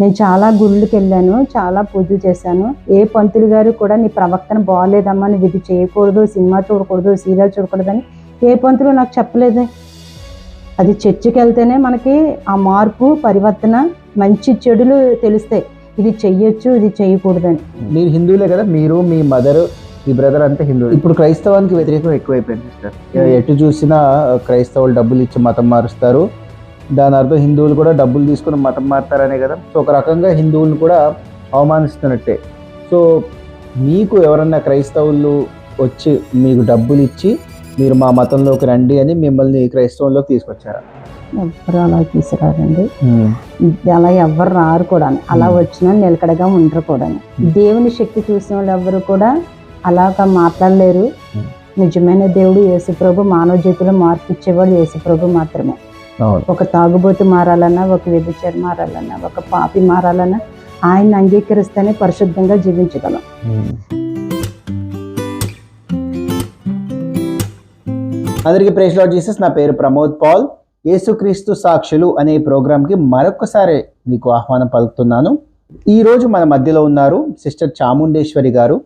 నేను చాలా గుళ్ళకి వెళ్ళాను, చాలా పూజలు చేశాను. ఏ పంతులు గారు కూడా నీ ప్రవర్తన బాగాలేదమ్మా, నువ్వు ఇది చేయకూడదు, సినిమా చూడకూడదు, సీరియల్ చూడకూడదని ఏ పంతులు నాకు చెప్పలేదే. అది చర్చికి వెళ్తేనే మనకి ఆ మార్పు, పరివర్తన, మంచి చెడులు తెలుస్తాయి. ఇది చెయ్యొచ్చు, ఇది చేయకూడదని. మీరు హిందువులే కదా, మీరు మీ మదర్ మీ బ్రదర్ అంతా హిందువులు. ఇప్పుడు క్రైస్తవానికి వ్యతిరేకం ఎక్కువైపోయింది సిస్టర్. ఎటు చూసినా క్రైస్తవులు డబ్బులు ఇచ్చి మతం మారుస్తారు. దాని అర్థం హిందువులు కూడా డబ్బులు తీసుకుని మతం మారుతారనే కదా. సో ఒక రకంగా హిందువులను కూడా అవమానిస్తున్నట్టే. సో మీకు ఎవరన్నా క్రైస్తవులు వచ్చి మీకు డబ్బులు ఇచ్చి మీరు మా మతంలోకి రండి అని మిమ్మల్ని క్రైస్తవంలోకి తీసుకొచ్చారా? ఎవ్వరు అలా తీసుకురారండి. అలా ఎవ్వరు రారు కూడా. అలా వచ్చినా నిలకడగా ఉండరు కూడా. దేవుని శక్తి చూసిన వాళ్ళు ఎవ్వరు కూడా అలాగా మాట్లాడలేరు. నిజమైన దేవుడు యేసుప్రభు, మానవ జీవితంలో మార్పు ఇచ్చేవాడు యేసుప్రభు మాత్రమే. ఒక తాగుబోతు మారాలన్నా, ఒక వ్యభిచారి మారాలన్నా, ఒక పాపి మారాలన్నా ఆయన్ని అంగీకరిస్తేనే పరిశుద్ధంగా జీవించగలం. అందరికీ ప్రైజ్ లార్డ్ జీసస్. నా పేరు ప్రమోద్ పాల్. యేసుక్రీస్తు సాక్షులు అనే ప్రోగ్రాంకి మరొకసారి మీకు ఆహ్వానం పలుకుతున్నాను. ఈరోజు మన మధ్యలో ఉన్నారు సిస్టర్ చాముండేశ్వరి గారు.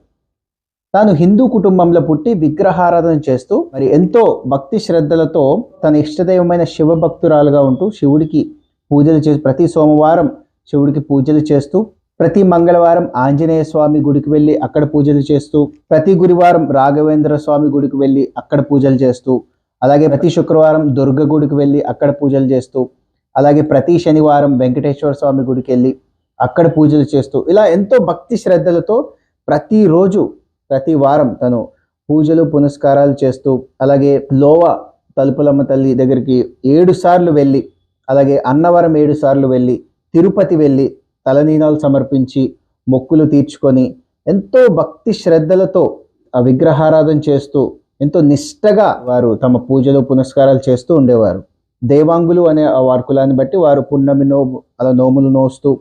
తాను హిందూ కుటుంబంలో పుట్టి విగ్రహారాధన చేస్తూ మరి ఎంతో భక్తి శ్రద్ధలతో తన ఇష్టదైవమైన శివభక్తురాలుగా ఉంటూ శివుడికి పూజలు చేసి ప్రతి సోమవారం శివుడికి పూజలు చేస్తూ, ప్రతి మంగళవారం ఆంజనేయ స్వామి గుడికి వెళ్ళి అక్కడ పూజలు చేస్తూ, ప్రతి గురువారం రాఘవేంద్ర స్వామి గుడికి వెళ్ళి అక్కడ పూజలు చేస్తూ, అలాగే ప్రతి శుక్రవారం దుర్గ గుడికి వెళ్ళి అక్కడ పూజలు చేస్తూ, అలాగే ప్రతి శనివారం వెంకటేశ్వర స్వామి గుడికి వెళ్ళి అక్కడ పూజలు చేస్తూ, ఇలా ఎంతో భక్తి శ్రద్ధలతో ప్రతిరోజు ప్రతి వారం తను పూజలు పునస్కారాలు చేస్తూ, అలాగే లోవ తలుపులమ్మ తల్లి దగ్గరికి 7 సార్లు వెళ్ళి, అలాగే అన్నవరం 7 సార్లు వెళ్ళి, తిరుపతి వెళ్ళి తలనీనాలు సమర్పించి మొక్కులు తీర్చుకొని ఎంతో భక్తి శ్రద్ధలతో ఆ విగ్రహారాధన చేస్తూ ఎంతో నిష్టగా వారు తమ పూజలు పునస్కారాలు చేస్తూ ఉండేవారు. దేవాంగులు అనే వారి కులాన్ని బట్టి వారు పున్నమి అలా నోములు నోస్తూ,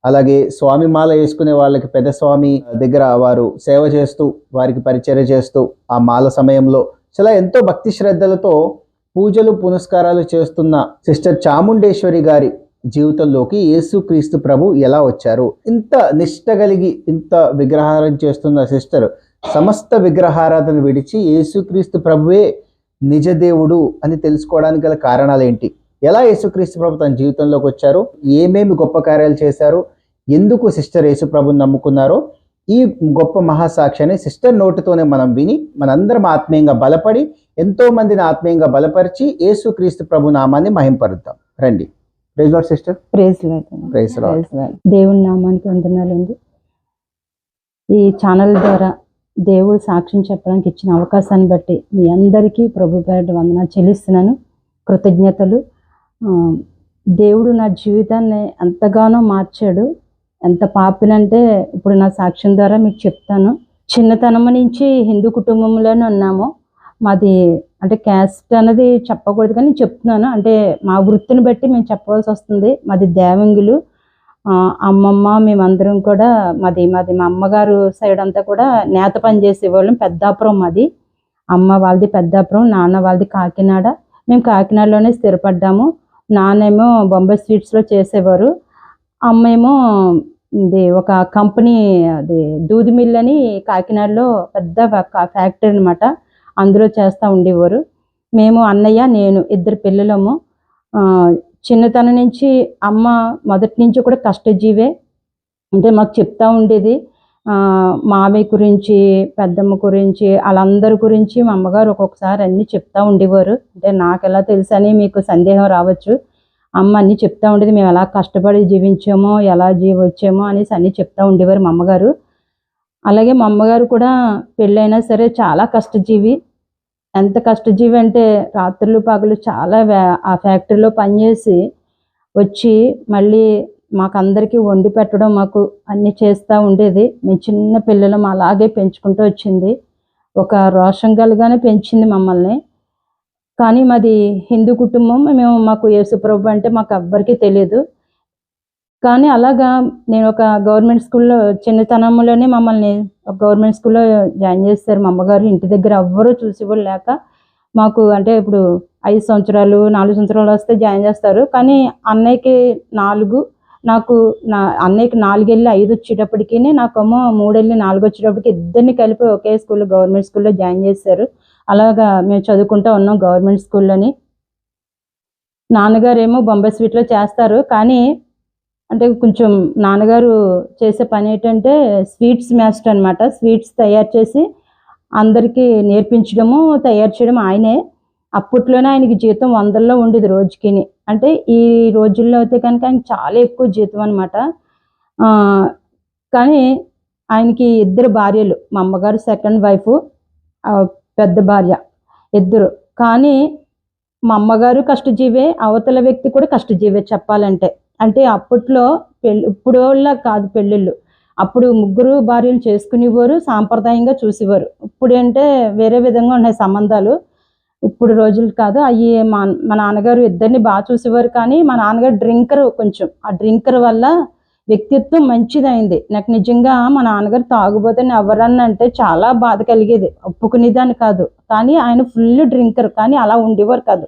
అలాగే స్వామి మాల వేసుకునే వాళ్ళకి పెద్ద స్వామి దగ్గర వారు సేవ చేస్తూ, వారికి పరిచర్య చేస్తూ ఆ మాల సమయంలో చాలా ఎంతో భక్తి శ్రద్ధలతో పూజలు పునస్కారాలు చేస్తున్న సిస్టర్ చాముండేశ్వరి గారి జీవితంలోకి యేసుక్రీస్తు ప్రభు ఎలా వచ్చారు? ఇంత నిష్ట కలిగి ఇంత విగ్రహారాధన చేస్తున్న సిస్టర్ సమస్త విగ్రహారాధన విడిచి యేసుక్రీస్తు ప్రభువే నిజ దేవుడు అని తెలుసుకోవడానికి గల కారణాలు ఏంటి? ఎలా యేసుక్రీస్తు ప్రభు తన జీవితంలోకి వచ్చారు? ఏమేమి గొప్ప కార్యాలు చేశారు? ఎందుకు సిస్టర్ యేసు ప్రభుని నమ్ముకున్నారో ఈ గొప్ప మహాసాక్ష్యాన్ని సిస్టర్ నోటితోనే మనం విని మనందరం ఆత్మీయంగా బలపడి ఎంతో మందిని ఆత్మీయంగా బలపరిచి యేసుక్రీస్తు ప్రభు నామాన్ని మహింపరుద్దాం. రండి. Praise lord sister. Praise lord. Praise lord. దేవుని నామానికి వందనాలండి. ఈ ఛానల్ ద్వారా దేవుడు సాక్ష్యం చెప్పడానికి ఇచ్చిన అవకాశాన్ని బట్టి మీ అందరికీ ప్రభు పేరిట వందనాలు చెల్లిస్తున్నాను. కృతజ్ఞతలు. దేవుడు నా జీవితాన్ని ఎంతగానో మార్చాడు. ఎంత పాపినంటే ఇప్పుడు నా సాక్ష్యం ద్వారా మీకు చెప్తాను. చిన్నతనం నుంచి హిందూ కుటుంబంలోనే ఉన్నాము. మాది అంటే క్యాస్ట్ అనేది చెప్పకూడదు కానీ చెప్తున్నాను. అంటే మా వృత్తిని బట్టి మేము చెప్పవలసి వస్తుంది. మాది దేవంగులు. అమ్మమ్మ మేమందరం కూడా మాది మా అమ్మగారు సైడ్ అంతా కూడా నేత పని చేసేవాళ్ళం. పెద్దాపురం మాది. అమ్మ వాళ్ళది పెద్దాపురం, నాన్న వాళ్ళది కాకినాడ. మేము కాకినాడలోనే స్థిరపడ్డాము. నాన్నేమో బొంబాయి స్వీట్స్లో చేసేవారు. అమ్మ ఏమో ఇది ఒక కంపెనీ, అది దూది మిల్ అని కాకినాడలో పెద్ద ఫ్యాక్టరీ అనమాట, అందులో చేస్తూ ఉండేవారు. మేము అన్నయ్య నేను 2 పిల్లలము. చిన్నతనం నుంచి అమ్మ మొదటి నుంచి కూడా కష్టజీవే. అంటే మాకు చెప్తూ ఉండేది మామయ్య గురించి, పెద్దమ్మ గురించి, వాళ్ళందరి గురించి మా అమ్మగారు ఒక్కొక్కసారి అన్నీ చెప్తూ ఉండేవారు. అంటే నాకు ఎలా తెలుసని మీకు సందేహం రావచ్చు. అమ్మ అన్నీ చెప్తూ ఉండేది. మేము ఎలా కష్టపడి జీవించామో, ఎలా వచ్చామో అనేసి అన్నీ చెప్తూ ఉండేవారు మా అమ్మగారు. అలాగే మా అమ్మగారు కూడా పెళ్ళైనా సరే చాలా కష్టజీవి. ఎంత కష్టజీవి అంటే రాత్రులు పగలు చాలా ఆ ఫ్యాక్టరీలో పనిచేసి వచ్చి మళ్ళీ మాకందరికీ వండి పెట్టడం, మాకు అన్నీ చేస్తూ ఉండేది. మేము చిన్న పిల్లలం అలాగే పెంచుకుంటూ వచ్చింది. ఒక రోషం గలగానే పెంచింది మమ్మల్ని. కానీ మాది హిందూ కుటుంబం. మాకు యేసుప్రభు అంటే మాకు ఎవ్వరికీ తెలియదు. కానీ అలాగా నేను ఒక గవర్నమెంట్ స్కూల్లో చిన్నతనంలోనే మమ్మల్ని ఒక గవర్నమెంట్ స్కూల్లో జాయిన్ చేస్తారు మా అమ్మగారు. ఇంటి దగ్గర ఎవ్వరూ చూసేవాళ్ళు లేక మాకు అంటే ఇప్పుడు 5 సంవత్సరాలు 4 సంవత్సరాలు వస్తే జాయిన్ చేస్తారు. కానీ అన్నయ్యకి 4, నాకు నా అన్నయ్యకి 4 వెళ్ళి 5 వచ్చేటప్పటికి, నాకేమో 3 వెళ్ళి 4 వచ్చేటప్పటికి ఇద్దరిని కలిపి ఒకే స్కూల్లో గవర్నమెంట్ స్కూల్లో జాయిన్ చేశారు. అలాగా మేము చదువుకుంటూ ఉన్నాం గవర్నమెంట్ స్కూల్లోని. నాన్నగారేమో బొంబాయి స్వీట్లో చేస్తారు. కానీ అంటే కొంచెం నాన్నగారు చేసే పని ఏంటంటే స్వీట్స్ మాస్టర్ అనమాట. స్వీట్స్ తయారు చేసి అందరికీ నేర్పించడము, తయారు చేయడం ఆయనే. అప్పట్లోనే ఆయనకి జీతం 100లో ఉండేది రోజుకిని. అంటే ఈ రోజుల్లో అయితే కనుక ఆయనకి చాలా ఎక్కువ జీతం అనమాట. కానీ ఆయనకి 2 భార్యలు. మా అమ్మగారు సెకండ్ వైఫ్, పెద్ద భార్య, 2. కానీ మా అమ్మగారు కష్టజీవే, అవతల వ్యక్తి కూడా కష్టజీవే చెప్పాలంటే. అంటే అప్పట్లో ఇప్పుడోళ్ళ కాదు పెళ్ళిళ్ళు. అప్పుడు 3 భార్యలు చేసుకునేవారు, సాంప్రదాయంగా చూసేవారు. ఇప్పుడు అంటే వేరే విధంగా ఉన్నాయి సంబంధాలు. ఇప్పుడు రోజులు కాదు అవి. మా నాన్నగారు ఇద్దరిని బాగా చూసేవారు. కానీ మా నాన్నగారు డ్రింకర్. కొంచెం ఆ డ్రింకర్ వల్ల వ్యక్తిత్వం మంచిదైంది. నాకు నిజంగా మా నాన్నగారు తాగుబోతని ఎవరన్నా అంటే చాలా బాధ కలిగేది. ఒప్పుకునేదాన్ని కాదు. కానీ ఆయన ఫుల్ డ్రింకర్. కానీ అలా ఉండేవారు కాదు.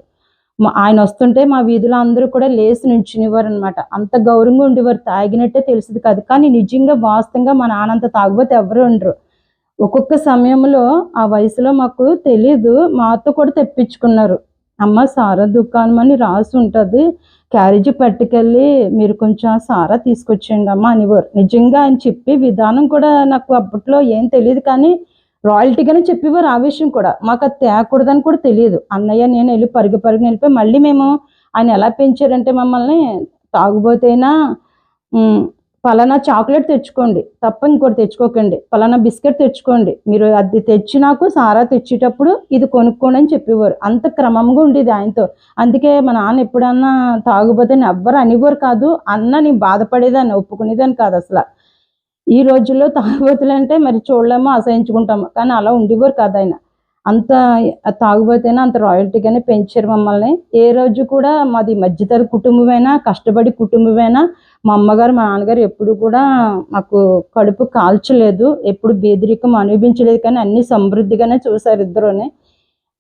ఆయన వస్తుంటే మా వీధిలో అందరూ కూడా లేచి నుంచునేవారు అనమాట. అంత గౌరవంగా ఉండేవారు. తాగినట్టే తెలిసింది కాదు. కానీ నిజంగా వాస్తవంగా మా నాన్న అంత తాగుబోతే ఎవరు ఉండరు. ఒక్కొక్క సమయంలో ఆ వయసులో మాకు తెలీదు, మాతో కూడా తెప్పించుకున్నారు. అమ్మ సారా దుకాణం అని రాసి ఉంటుంది, క్యారేజీ పట్టుకెళ్ళి మీరు కొంచెం సారా తీసుకొచ్చేయండి అమ్మ అనేవారు. నిజంగా ఆయన చెప్పే విధానం కూడా నాకు అప్పట్లో ఏం తెలియదు. కానీ రాయల్టీగానే చెప్పేవారు. ఆ విషయం కూడా మాకు అది తేకూడదని కూడా తెలియదు. అన్నయ్య నేను వెళ్ళి పరుగు వెళ్ళిపోయి మళ్ళీ మేము ఆయన ఎలా పెంచారంటే మమ్మల్ని తాగుబోతేనా పలానా చాక్లెట్ తెచ్చుకోండి తప్ప ఇంకోటి తెచ్చుకోకండి, పలానా బిస్కెట్ తెచ్చుకోండి, మీరు అది తెచ్చి నాకు సారా తెచ్చేటప్పుడు ఇది కొనుక్కోండి అని చెప్పేవారు. అంత క్రమంగా ఉండేది ఆయనతో. అందుకే మా నాన్న ఎప్పుడన్నా తాగుబోతే ఎవ్వరు అనేవారు కాదు. అన్న నేను బాధపడేదాన్ని, ఒప్పుకునేదాన్ని కాదు అసలు. ఈ రోజుల్లో తాగుబోతులు అంటే మరి చూడలేమో, అసహించుకుంటాము. కానీ అలా ఉండేవారు కాదు ఆయన. అంత తాగుబోతేనే అంత రాయల్టీగానే పెంచారు మమ్మల్ని. ఏ రోజు కూడా మాది మధ్యతరగతి కుటుంబమైనా, కష్టపడి కుటుంబమైనా, మా అమ్మగారు మా నాన్నగారు ఎప్పుడు కూడా మాకు కడుపు కాల్చలేదు, ఎప్పుడు బేదరికం అనుభవించలేదు. కానీ అన్ని సమృద్ధిగానే చూశారు ఇద్దరుని.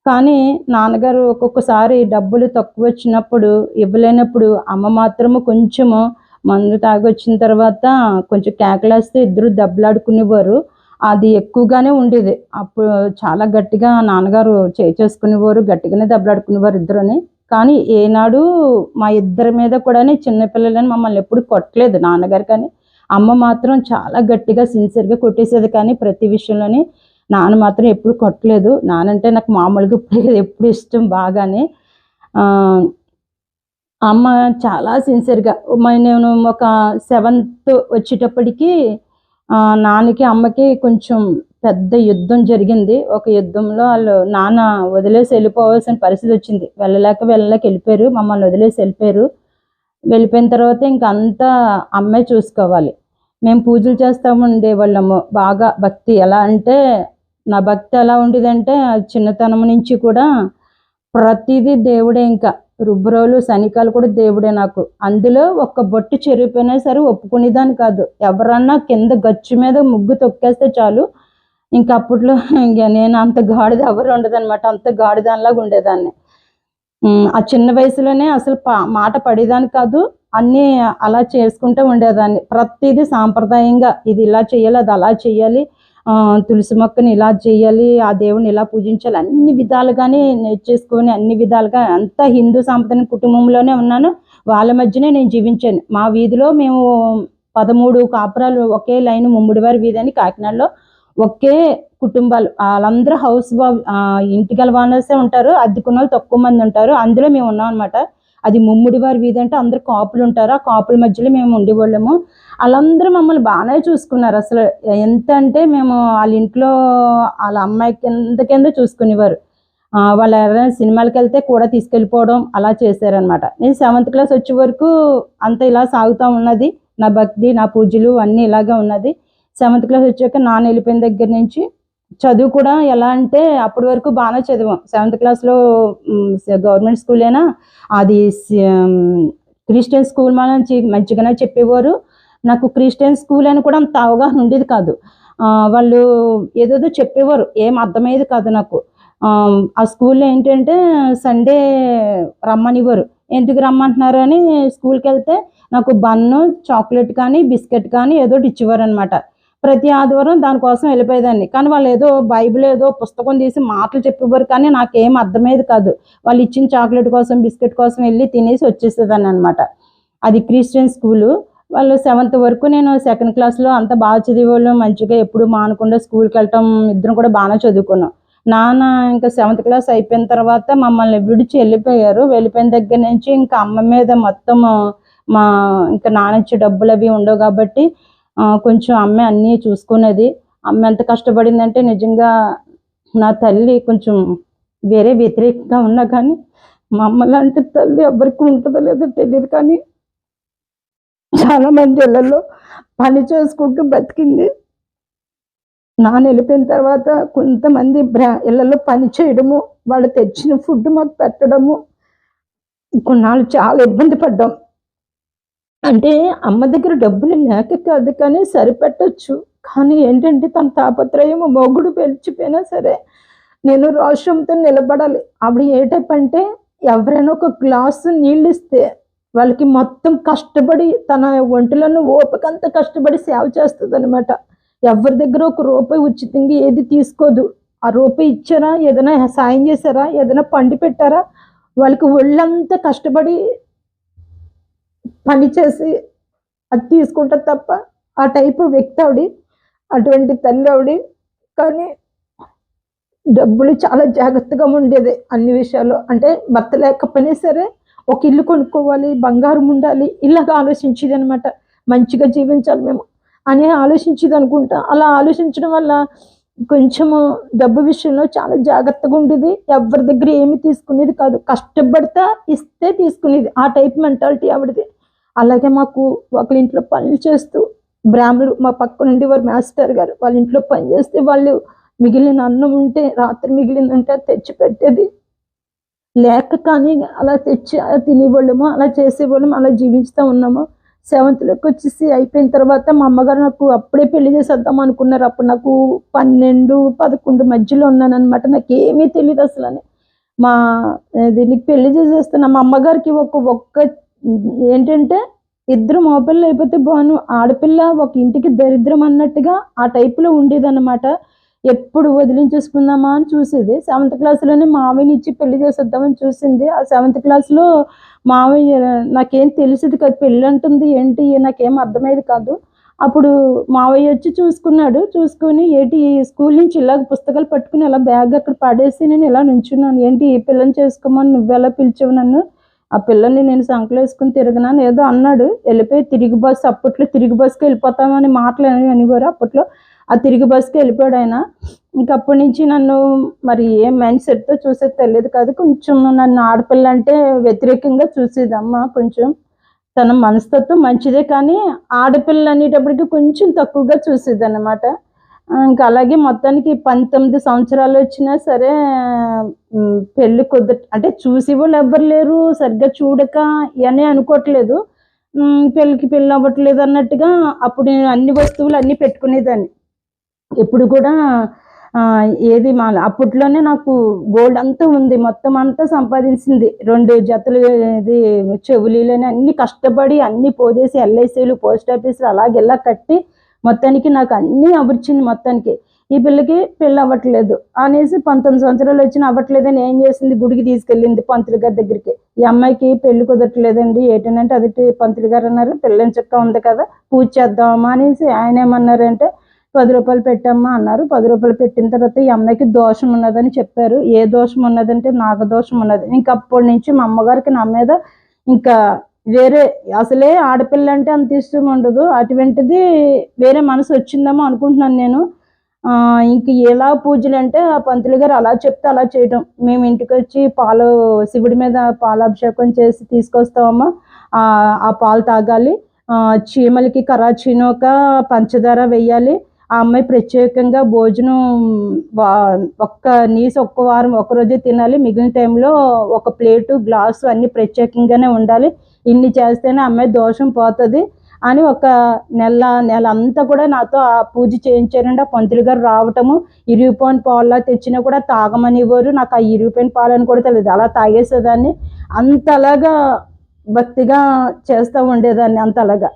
కానీ నాన్నగారు ఒక్కొక్కసారి డబ్బులు తక్కువ వచ్చినప్పుడు, ఇవ్వలేనప్పుడు అమ్మ మాత్రము కొంచెము మందు తాగొచ్చిన తర్వాత కొంచెం కేకలేస్తే ఇద్దరు దెబ్బలాడుకునేవారు. అది ఎక్కువగానే ఉండేది. అప్పుడు చాలా గట్టిగా నాన్నగారు చేసుకునేవారు, గట్టిగానే దెబ్బలాడుకునేవారు ఇద్దరుని. కానీ ఏనాడు మా ఇద్దరి మీద కూడా చిన్నపిల్లలని మమ్మల్ని ఎప్పుడు కొట్టలేదు నాన్నగారు. కానీ అమ్మ మాత్రం చాలా గట్టిగా సిన్సియర్గా కొట్టేసేది. కానీ ప్రతి విషయంలోని నాన్న మాత్రం ఎప్పుడు కొట్టలేదు. నానంటే నాకు మామూలుగా ఎప్పుడు ఇష్టం బాగానే. అమ్మ చాలా సిన్సియర్గా. నేను ఒక 7th వచ్చేటప్పటికి నాన్నకి అమ్మకి కొంచెం పెద్ద యుద్ధం జరిగింది. ఒక యుద్ధంలో వాళ్ళు నాన్న వదిలేసి వెళ్ళిపోవాల్సిన పరిస్థితి వచ్చింది. వెళ్ళలేక వెళ్ళిపోయారు, మమ్మల్ని వదిలేసి వెళ్ళిపోయారు. వెళ్ళిపోయిన తర్వాత ఇంక అంతా అమ్మే చూసుకోవాలి. మేము పూజలు చేస్తూ ఉండేవాళ్ళము బాగా. భక్తి ఎలా అంటే, నా భక్తి ఎలా ఉండేదంటే చిన్నతనం నుంచి కూడా ప్రతిదీ దేవుడే. ఇంకా రుబ్రోలు శనికాలు కూడా దేవుడే నాకు. అందులో ఒక్క బొట్టు చెరిగిపోయినా సరే ఒప్పుకునేదాన్ని కాదు. ఎవరన్నా కింద గచ్చు మీద ముగ్గు తొక్కేస్తే చాలు, ఇంక అప్పట్లో ఇంక నేను అంత గాడిద ఎవరు ఉండదనమాట. అంత గాడిదానిలాగా ఉండేదాన్ని. ఆ చిన్న వయసులోనే అసలు మాట పడేదాన్ని కాదు. అన్నీ అలా చేసుకుంటూ ఉండేదాన్ని. ప్రతిదీ సాంప్రదాయంగా ఇది ఇలా చేయాలి, అది అలా చేయాలి, తులసి మొక్కని ఇలా చేయాలి, ఆ దేవుని ఇలా పూజించాలి, అన్ని విధాలుగానే నేర్చేసుకొని అన్ని విధాలుగా అంతా హిందూ సాంప్రదాయ కుటుంబంలోనే ఉన్నాను. వాళ్ళ మధ్యనే నేను జీవించాను. మా వీధిలో మేము 13 కాపురాలు, ఒకే లైన్, ముమ్మిడివారి వీధి అని కాకినాడలో. ఒకే కుటుంబాలు, వాళ్ళందరూ హౌస్ ఇంటి గల వాళ్ళే ఉంటారు, అద్దెకున్న వాళ్ళు తక్కువ మంది ఉంటారు. అందులో మేము ఉన్నాం అనమాట. అది ముమ్మిడివారి వీధి అంటే అందరు కాపులు ఉంటారు. ఆ కాపుల మధ్యలో మేము ఉండేవాళ్ళము. వాళ్ళందరూ మమ్మల్ని బాగానే చూసుకున్నారు. అసలు ఎంత అంటే మేము వాళ్ళ ఇంట్లో వాళ్ళ అమ్మాయి కింద చూసుకునేవారు. వాళ్ళు ఎవరైనా సినిమాలకు వెళ్తే కూడా తీసుకెళ్ళిపోవడం అలా చేశారనమాట. నేను 7th క్లాస్ వచ్చే వరకు అంత ఇలా సాగుతూ ఉన్నది. నా భక్తి, నా పూజలు అన్నీ ఇలాగే ఉన్నది. 7th క్లాస్ వచ్చాక నాన్న వెళ్ళిపోయిన దగ్గర నుంచి చదువు కూడా ఎలా అంటే అప్పటి వరకు బాగానే చదివాం. 7th క్లాస్లో గవర్నమెంట్ స్కూలేనా, అది క్రిస్టియన్ స్కూల్ నుంచి మంచిగానే చెప్పేవారు. నాకు క్రిస్టియన్ స్కూల్ అని కూడా అంత అవగాహన ఉండేది కాదు. వాళ్ళు ఏదేదో చెప్పేవారు, ఏం అర్థమయ్యేది కాదు నాకు. ఆ స్కూల్లో ఏంటంటే సండే రమ్మనివారు. ఎందుకు రమ్మంటున్నారు అని స్కూల్కి వెళ్తే నాకు బన్ను, చాక్లెట్ కానీ బిస్కెట్ కానీ ఏదో ఒకటి ఇచ్చేవారు అనమాట. ప్రతి ఆదివారం దానికోసం వెళ్ళిపోయేదాన్ని. కానీ వాళ్ళు ఏదో బైబిల్ ఏదో పుస్తకం తీసి మాటలు చెప్పేవారు, కానీ నాకేం అర్థమయ్యేది కాదు. వాళ్ళు ఇచ్చిన చాక్లెట్ కోసం బిస్కెట్ కోసం వెళ్ళి తినేసి వచ్చేసేదాన్ని అనమాట. అది క్రిస్టియన్ స్కూలు. వాళ్ళు 7th వరకు నేను 2nd క్లాస్లో అంత బాగా చదివేవాళ్ళు, మంచిగా ఎప్పుడు మానకుండా స్కూల్కి వెళ్ళటం, ఇద్దరం కూడా బాగానే చదువుకున్నాం. నాన్న ఇంకా 7th క్లాస్ అయిపోయిన తర్వాత మమ్మల్ని విడిచి వెళ్ళిపోయారు. వెళ్ళిపోయిన దగ్గర నుంచి ఇంకా అమ్మ మీద మొత్తం ఇంకా నాన్న ఇచ్చే డబ్బులు అవి ఉండవు కాబట్టి కొంచెం అమ్మే అన్నీ చూసుకునేది. అమ్మ ఎంత కష్టపడిందంటే నిజంగా నా తల్లి కొంచెం వేరే వ్యతిరేకంగా ఉన్నా కానీ మా అమ్మ లాంటి తల్లి ఎవరికి ఉంటుందో లేదో తెలియదు, కానీ చాలా మంది ఇళ్లలో పని చేసుకుంటూ బతికింది. నాన్న వెళ్ళిపోయిన తర్వాత కొంతమంది ఇళ్లలో పని చేయడము, వాళ్ళు తెచ్చిన ఫుడ్ మాకు పెట్టడము, కొన్నాళ్ళు చాలా ఇబ్బంది పడ్డాం. అంటే అమ్మ దగ్గర డబ్బులు లేక కాదు, కానీ సరిపెట్టచ్చు. కానీ ఏంటంటే తన తాపత్రయం మొగుడు పెంచిపోయినా సరే నేను రోషంతో నిలబడాలి. ఆవిడ ఏ టైప్ అంటే ఎవరైనా ఒక గ్లాసు నీళ్ళు ఇస్తే వాళ్ళకి మొత్తం కష్టపడి తన ఒంటిలోనూ ఓపికంతా కష్టపడి సేవ చేస్తుంది అనమాట. ఎవరి దగ్గర ఒక రూపాయి ఉచితంగా ఏది తీసుకోదు. ఆ రూపాయి ఇచ్చారా, ఏదైనా సాయం చేశారా, ఏదైనా పండి పెట్టారా, వాళ్ళకి ఒళ్ళంతా కష్టపడి పని చేసి అది తీసుకుంటారు తప్ప ఆ టైపు వ్యక్తి ఆవిడ. అటువంటి తల్లి ఆవిడ. కానీ డబ్బులు చాలా జాగ్రత్తగా ఉండేది అన్ని విషయాలు. అంటే భర్త లేకపోయినా సరే ఒక ఇల్లు కొనుక్కోవాలి, బంగారం ఉండాలి, ఇలాగ ఆలోచించేది అనమాట. మంచిగా జీవించాలి మేము అని ఆలోచించేది అనుకుంటా. అలా ఆలోచించడం వల్ల కొంచెము డబ్బు విషయంలో చాలా జాగ్రత్తగా ఉండేది. ఎవరి దగ్గర ఏమి తీసుకునేది కాదు, కష్టపడితే ఇస్తే తీసుకునేది. ఆ టైప్ మెంటాలిటీ ఆవిడది. అలాగే మాకు ఒకళ్ళ ఇంట్లో పనులు చేస్తూ బ్రాహ్మణులు మా పక్క నుండి వారు మాస్టర్ గారు వాళ్ళ ఇంట్లో పని చేస్తే వాళ్ళు మిగిలిన అన్నం ఉంటే రాత్రి మిగిలిందంటే తెచ్చి పెట్టేది. లేక కానీ అలా తెచ్చి తినేవాళ్ళము, అలా చేసేవాళ్ళము, అలా జీవిస్తూ ఉన్నాము. 7thలోకి వచ్చేసి అయిపోయిన తర్వాత మా అమ్మగారు నాకు అప్పుడే పెళ్లి చేసేద్దాం అనుకున్నారు. అప్పుడు నాకు 12, 11 మధ్యలో ఉన్నాను అనమాట. నాకు ఏమీ తెలియదు అసలు అని. దీనికి పెళ్లి చేసేస్తున్నా. మా అమ్మగారికి ఒక్క ఏంటంటే ఇద్దరు మగపిల్లలు అయిపోతే బాను, ఆడపిల్ల ఒక ఇంటికి దరిద్రం అన్నట్టుగా ఆ టైపులో ఉండేదన్నమాట. ఎప్పుడు వదిలించేసుకుందామా అని చూసేది. 7th క్లాస్లోనే మావయ్యని ఇచ్చి పెళ్లి చేసేద్దామని చూసింది. ఆ 7th క్లాస్లో మావయ్య నాకేం తెలిసేది కాదు, పెళ్ళి అంటుంది ఏంటి నాకేం అర్థమయ్యేది కాదు. అప్పుడు మావయ్య వచ్చి చూసుకున్నాడు. చూసుకొని ఏంటి స్కూల్ నుంచి ఇలాగ పుస్తకాలు పట్టుకుని ఇలా బ్యాగ్ అక్కడ పడేసి నేను ఇలా నుంచున్నాను, ఏంటి ఈ పిల్లని చేసుకోమని నువ్వెలా పిలిచావు నన్ను, ఆ పిల్లని నేను సంకలో వేసుకుని తిరగనాను ఏదో అన్నాడు. వెళ్ళిపోయి తిరిగి బస్సు, అప్పట్లో తిరిగి బస్సుకి వెళ్ళిపోతామని మాటలు అనేవారు అప్పట్లో. ఆ తిరిగి బస్సుకి వెళ్ళిపోయాడు ఆయన. ఇంకప్పటి నుంచి నన్ను మరి ఏ మైండ్ సెట్తో చూసేది తెలియదు కాదు. కొంచెం నన్ను ఆడపిల్ల అంటే వ్యతిరేకంగా చూసేది అమ్మ. కొంచెం తన మనస్తత్వం మంచిదే, కానీ ఆడపిల్ల అనేటప్పటికి కొంచెం తక్కువగా చూసేది అన్నమాట. ఇంకా అలాగే మొత్తానికి 19 సంవత్సరాలు వచ్చినా సరే పెళ్ళి అంటే చూసేవాళ్ళు ఎవ్వరు లేరు, సరిగ్గా చూడక ఇవన్నీ అనుకోవట్లేదు. పెళ్ళికి పెళ్ళి అవ్వట్లేదు అన్నట్టుగా అప్పుడు నేను అన్ని వస్తువులు అన్నీ పెట్టుకునేదాన్ని. ఎప్పుడు కూడా ఏది అప్పట్లోనే నాకు గోల్డ్ అంతా ఉంది, మొత్తం అంతా సంపాదించింది. 2 జతలు ఇది చెవులీలని అన్ని కష్టపడి అన్ని పోజేసి LICలు పోస్ట్ ఆఫీసులు అలాగెలా కట్టి మొత్తానికి నాకు అన్నీ అమర్చింది. మొత్తానికి ఈ పిల్లకి పెళ్ళి అవ్వట్లేదు అనేసి 19 సంవత్సరాలు వచ్చినా అవ్వట్లేదని ఏం చేసింది, గుడికి తీసుకెళ్ళింది పంతులు గారి దగ్గరికి. ఈ అమ్మాయికి పెళ్లి కుదరట్లేదండి, ఏంటంటే అది పంతులు గారు అన్నారు పెళ్ళని చక్క ఉంది కదా పూజ చేద్దామా అనేసి. ఆయన ఏమన్నారంటే 10 రూపాయలు పెట్టమ్మా అన్నారు. 10 రూపాయలు పెట్టిన తర్వాత ఈ అమ్మాయికి దోషం ఉన్నదని చెప్పారు. ఏ దోషం ఉన్నదంటే నాగదోషం ఉన్నది. ఇంకా అప్పటి నుంచి మా అమ్మగారికి నా మీద ఇంకా వేరే అసలే ఆడపిల్ల అంటే అంత ఇష్టం ఉండదు. అటువంటిది వేరే మనసు వచ్చిందేమో అనుకుంటున్నాను నేను. ఇంక ఎలా పూజలు అంటే ఆ పంతులు గారు అలా చెప్తే అలా చేయటం. మేము ఇంటికి వచ్చి పాలు శివుడి మీద పాలాభిషేకం చేసి తీసుకొస్తామమ్మా, ఆ పాలు తాగాలి, చీమలకి కరాచీనోక పంచదార వేయాలి, ఆ అమ్మాయి ప్రత్యేకంగా భోజనం ఒక్క వారం ఒకరోజే తినాలి, మిగిలిన టైంలో ఒక ప్లేటు గ్లాసు అన్ని ప్రత్యేకంగానే ఉండాలి, ఇన్ని చేస్తేనే అమ్మాయి దోషం పోతుంది అని ఒక నెల అంతా కూడా నాతో ఆ పూజ చేయించారండి. ఆ పంతులు గారు రావటము, ఇరిగిపోయిన పాలు తెచ్చినా కూడా తాగమనివ్వరు. నాకు ఆ ఇరిగిపోయిన పాలని కూడా తెలియదు, అలా తాగేసేదాన్ని. అంతలాగా భక్తిగా చేస్తూ ఉండేదాన్ని, అంతలాగా.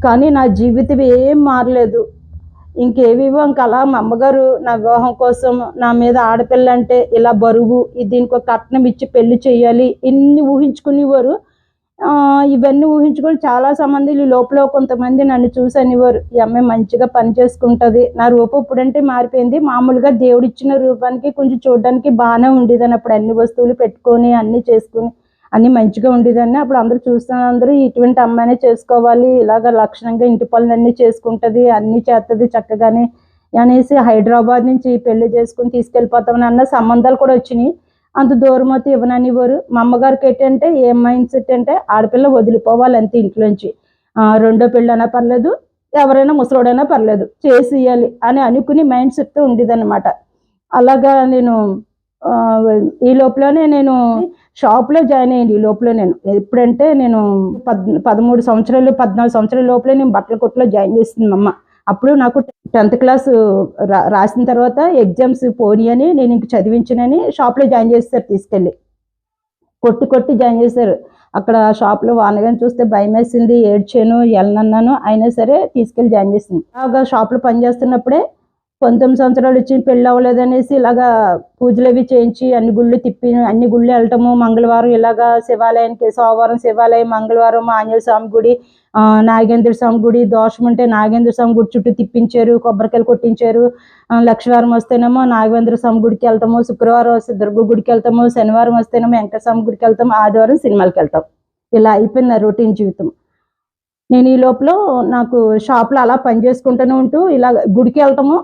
కానీ నా జీవితం ఏం మారలేదు. ఇంకేవివో అలా మా అమ్మగారు నా వివాహం కోసం నా మీద ఆడపిల్ల అంటే ఇలా బరువు, దీనికి ఒక కట్నం ఇచ్చి పెళ్లి చేయాలి, ఇన్ని ఊహించుకునేవారు. ఇవన్నీ ఊహించుకొని చాలా సంబంధులు ఈ లోపల కొంతమంది నన్ను చూసి అనేవారు, ఈ అమ్మాయి మంచిగా పని చేసుకుంటుంది. నా రూపం ఇప్పుడంటే మారిపోయింది. మామూలుగా దేవుడిచ్చిన రూపానికి కొంచెం చూడడానికి బాగానే ఉండేదని. అప్పుడు అన్ని వస్తువులు పెట్టుకొని అన్నీ చేసుకుని అన్నీ మంచిగా ఉండేదాన్ని. అప్పుడు అందరూ చూస్తున్నారు, అందరూ ఇటువంటి అమ్మాయినే చేసుకోవాలి, ఇలాగ లక్షణంగా ఇంటి పనులన్నీ చేసుకుంటుంది, అన్నీ చేస్తుంది చక్కగానే అనేసి హైదరాబాద్ నుంచి పెళ్లి చేసుకుని తీసుకెళ్ళిపోతామని అన్న సంబంధాలు కూడా వచ్చినాయి. అంత దూరం అయితే ఇవ్వననివ్వరు. మా అమ్మగారికి ఏంటంటే ఏం మైండ్ సెట్ అంటే ఆడపిల్ల వదిలిపోవాలి అంతే ఇంట్లోంచి. రెండో పెళ్ళైనా పర్లేదు, ఎవరైనా ముసలోడైనా పర్లేదు, చేసి ఇవ్వాలి అని అనుకుని మైండ్ సెట్ ఉండేదన్నమాట. అలాగా నేను ఈ లోపలనే నేను షాప్లో జాయిన్ అయ్యింది. ఈ లోపల నేను ఎప్పుడంటే నేను 13 సంవత్సరాలు 14 సంవత్సరాల లోపలే నేను బట్టల కొట్టులో జాయిన్ చేసింది మా అమ్మ. అప్పుడు నాకు 10th క్లాస్ రాసిన తర్వాత ఎగ్జామ్స్ పోనీ అని నేను ఇంక చదివించనని షాప్లో జాయిన్ చేస్తారు, తీసుకెళ్ళి కొట్టి జాయిన్ చేశారు. అక్కడ షాప్లో వానగాని చూస్తే భయం వేసింది, ఏడ్చాను, వెళ్ళనన్నాను. అయినా సరే తీసుకెళ్ళి జాయిన్ చేసింది. అలాగా షాప్లో పనిచేస్తున్నప్పుడే 19 సంవత్సరాలు వచ్చి పెళ్ళి అవ్వలేదనేసి ఇలాగా పూజలు అవి చేయించి అన్ని గుళ్ళు తిప్పి అన్ని గుళ్ళు వెళ్ళటము. మంగళవారం ఇలాగా శివాలయానికి, సోమవారం శివాలయం, మంగళవారం ఆంజనేయ స్వామి గుడి, నాగేంద్ర స్వామి గుడి, దోషం ఉంటే నాగేంద్ర స్వామి గుడి చుట్టూ తిప్పించారు, కొబ్బరికాయలు కొట్టించారు. లక్షవారం వస్తేనేమో నాగేంద్ర స్వామి గుడికి వెళ్తాము, శుక్రవారం వస్తే దుర్గ గుడికి వెళ్తాము, శనివారం వస్తేనేమో వెంకటస్వామి గుడికి వెళ్తాము, ఆదివారం సినిమాకి వెళ్తాం. ఇలా అయిపోయింది నా రొటీన్ జీవితం. నేను ఈ లోపల నాకు షాప్లో అలా పని చేసుకుంటూనే ఉంటూ ఇలా గుడికి వెళ్ళటము,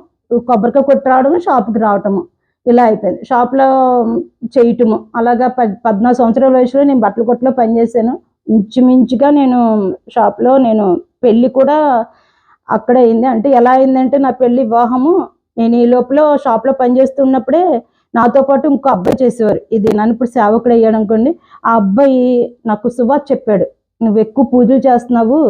కొబ్బరికాయ కొట్టి రావడము, షాప్కి రావటము, ఇలా అయిపోయింది. షాప్లో చేయటము అలాగా 14 సంవత్సరాల వయసులో నేను బట్టల కొట్టులో పనిచేశాను. ఇంచుమించుగా నేను షాప్లో నేను పెళ్ళి కూడా అక్కడే అయింది. అంటే ఎలా అయిందంటే నా పెళ్ళి వివాహము నేను ఈ లోపల షాప్లో పనిచేస్తున్నప్పుడే నాతో పాటు ఇంకో అబ్బాయి చేసేవారు. ఇది నన్ను ఇప్పుడు సేవకుడు అయ్యాడు అనుకోండి. ఆ అబ్బాయి నాకు సువార్త చెప్పాడు, నువ్వు ఎక్కువ పూజలు చేస్తున్నావు.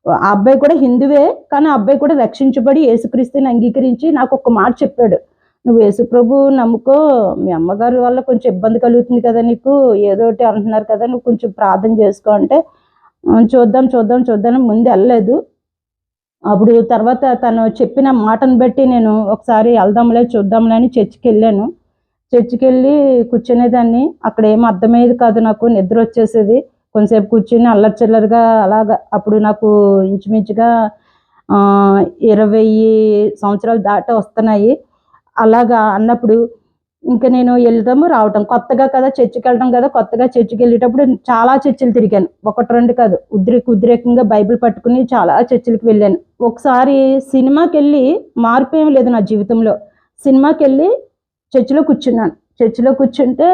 ఆ అబ్బాయి కూడా హిందువే, కానీ ఆ అబ్బాయి కూడా రక్షించబడి యేసుక్రీస్తుని అంగీకరించి నాకు ఒక మాట చెప్పాడు, నువ్వు యేసు ప్రభు నమ్ముకో, మీ అమ్మగారి వల్ల కొంచెం ఇబ్బంది కలుగుతుంది కదా నీకు, ఏదో ఒకటి అంటున్నారు కదా, నువ్వు కొంచెం ప్రార్థన చేసుకో అంటే చూద్దాం ముందు వెళ్ళలేదు. అప్పుడు తర్వాత తను చెప్పిన మాటను బట్టి నేను ఒకసారి చూద్దాంలే అని చర్చికి వెళ్ళాను. చర్చికి వెళ్ళి కూర్చునేదాన్ని. అక్కడ ఏం అర్థమయ్యేది కాదు, నాకు నిద్ర వచ్చేసేది. కొంతసేపు కూర్చుని అల్లరిచిల్లరిగా అలాగా. అప్పుడు నాకు ఇంచుమించుగా 20 సంవత్సరాలు దాటి వస్తున్నాయి. అలాగా అన్నప్పుడు ఇంకా నేను వెళ్ళటము రావటం కొత్తగా కదా, చర్చికి వెళ్ళడం కదా, కొత్తగా చర్చికి వెళ్ళేటప్పుడు చాలా చర్చిలు తిరిగాను, 1-2 కాదు, ఉద్రేకంగా బైబిల్ పట్టుకుని చాలా చర్చిలకు వెళ్ళాను. ఒకసారి సినిమాకి వెళ్ళి మార్పు ఏమి లేదు నా జీవితంలో. సినిమాకి వెళ్ళి చర్చిలో కూర్చున్నాను. చర్చిలో కూర్చుంటే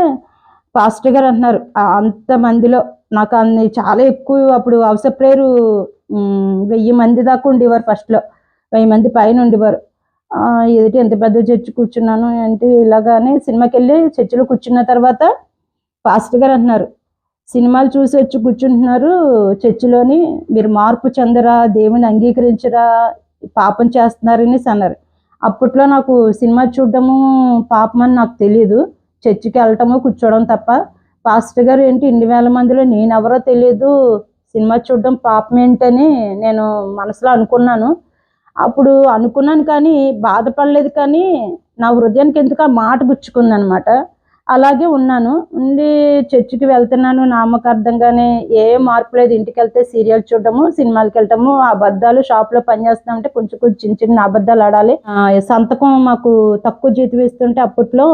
పాస్టర్ గారు అంటున్నారు, అంతమందిలో నాకు అన్ని చాలా ఎక్కువ. అప్పుడు అవసర ప్రేయరు 1000 మంది దాకా ఉండేవారు. ఫస్ట్లో 1000 మంది పైన ఉండేవారు. ఎదుటి ఎంత పెద్ద చర్చి కూర్చున్నాను అంటే ఇలాగానే సినిమాకి వెళ్ళి చర్చిలో కూర్చున్న తర్వాత పాస్టర్ గారు అంటున్నారు, సినిమాలు చూసి వచ్చి కూర్చుంటున్నారు చర్చిలోని, మీరు మార్పు చెందరా, దేవుని అంగీకరించరా, పాపం చేస్తున్నారని అన్నారు. అప్పట్లో నాకు సినిమా చూడడము పాపం అని నాకు తెలియదు, చర్చికి వెళ్ళటము కూర్చోవడం తప్ప. పాస్టర్ గారు ఏంటి 2,000 మందిలో నేనెవరో తెలియదు, సినిమా చూడడం పాపం ఏంటని నేను మనసులో అనుకున్నాను. అప్పుడు అనుకున్నాను కానీ బాధపడలేదు, కానీ నా హృదయానికి ఎందుకు ఆ మాట గుచ్చుకుందనమాట. అలాగే ఉన్నాను. ఉండి చర్చికి వెళ్తున్నాను నామకార్థంగానే, ఏ మార్పు లేదు. ఇంటికి వెళ్తే సీరియల్ చూడడము, సినిమాలకి వెళ్ళటము, అబద్ధాలు. షాప్లో పనిచేస్తున్నామంటే కొంచెం చిన్న అబద్ధాలు ఆడాలి. సంతకం మాకు తక్కువ జీతం ఇస్తుంటే అప్పట్లో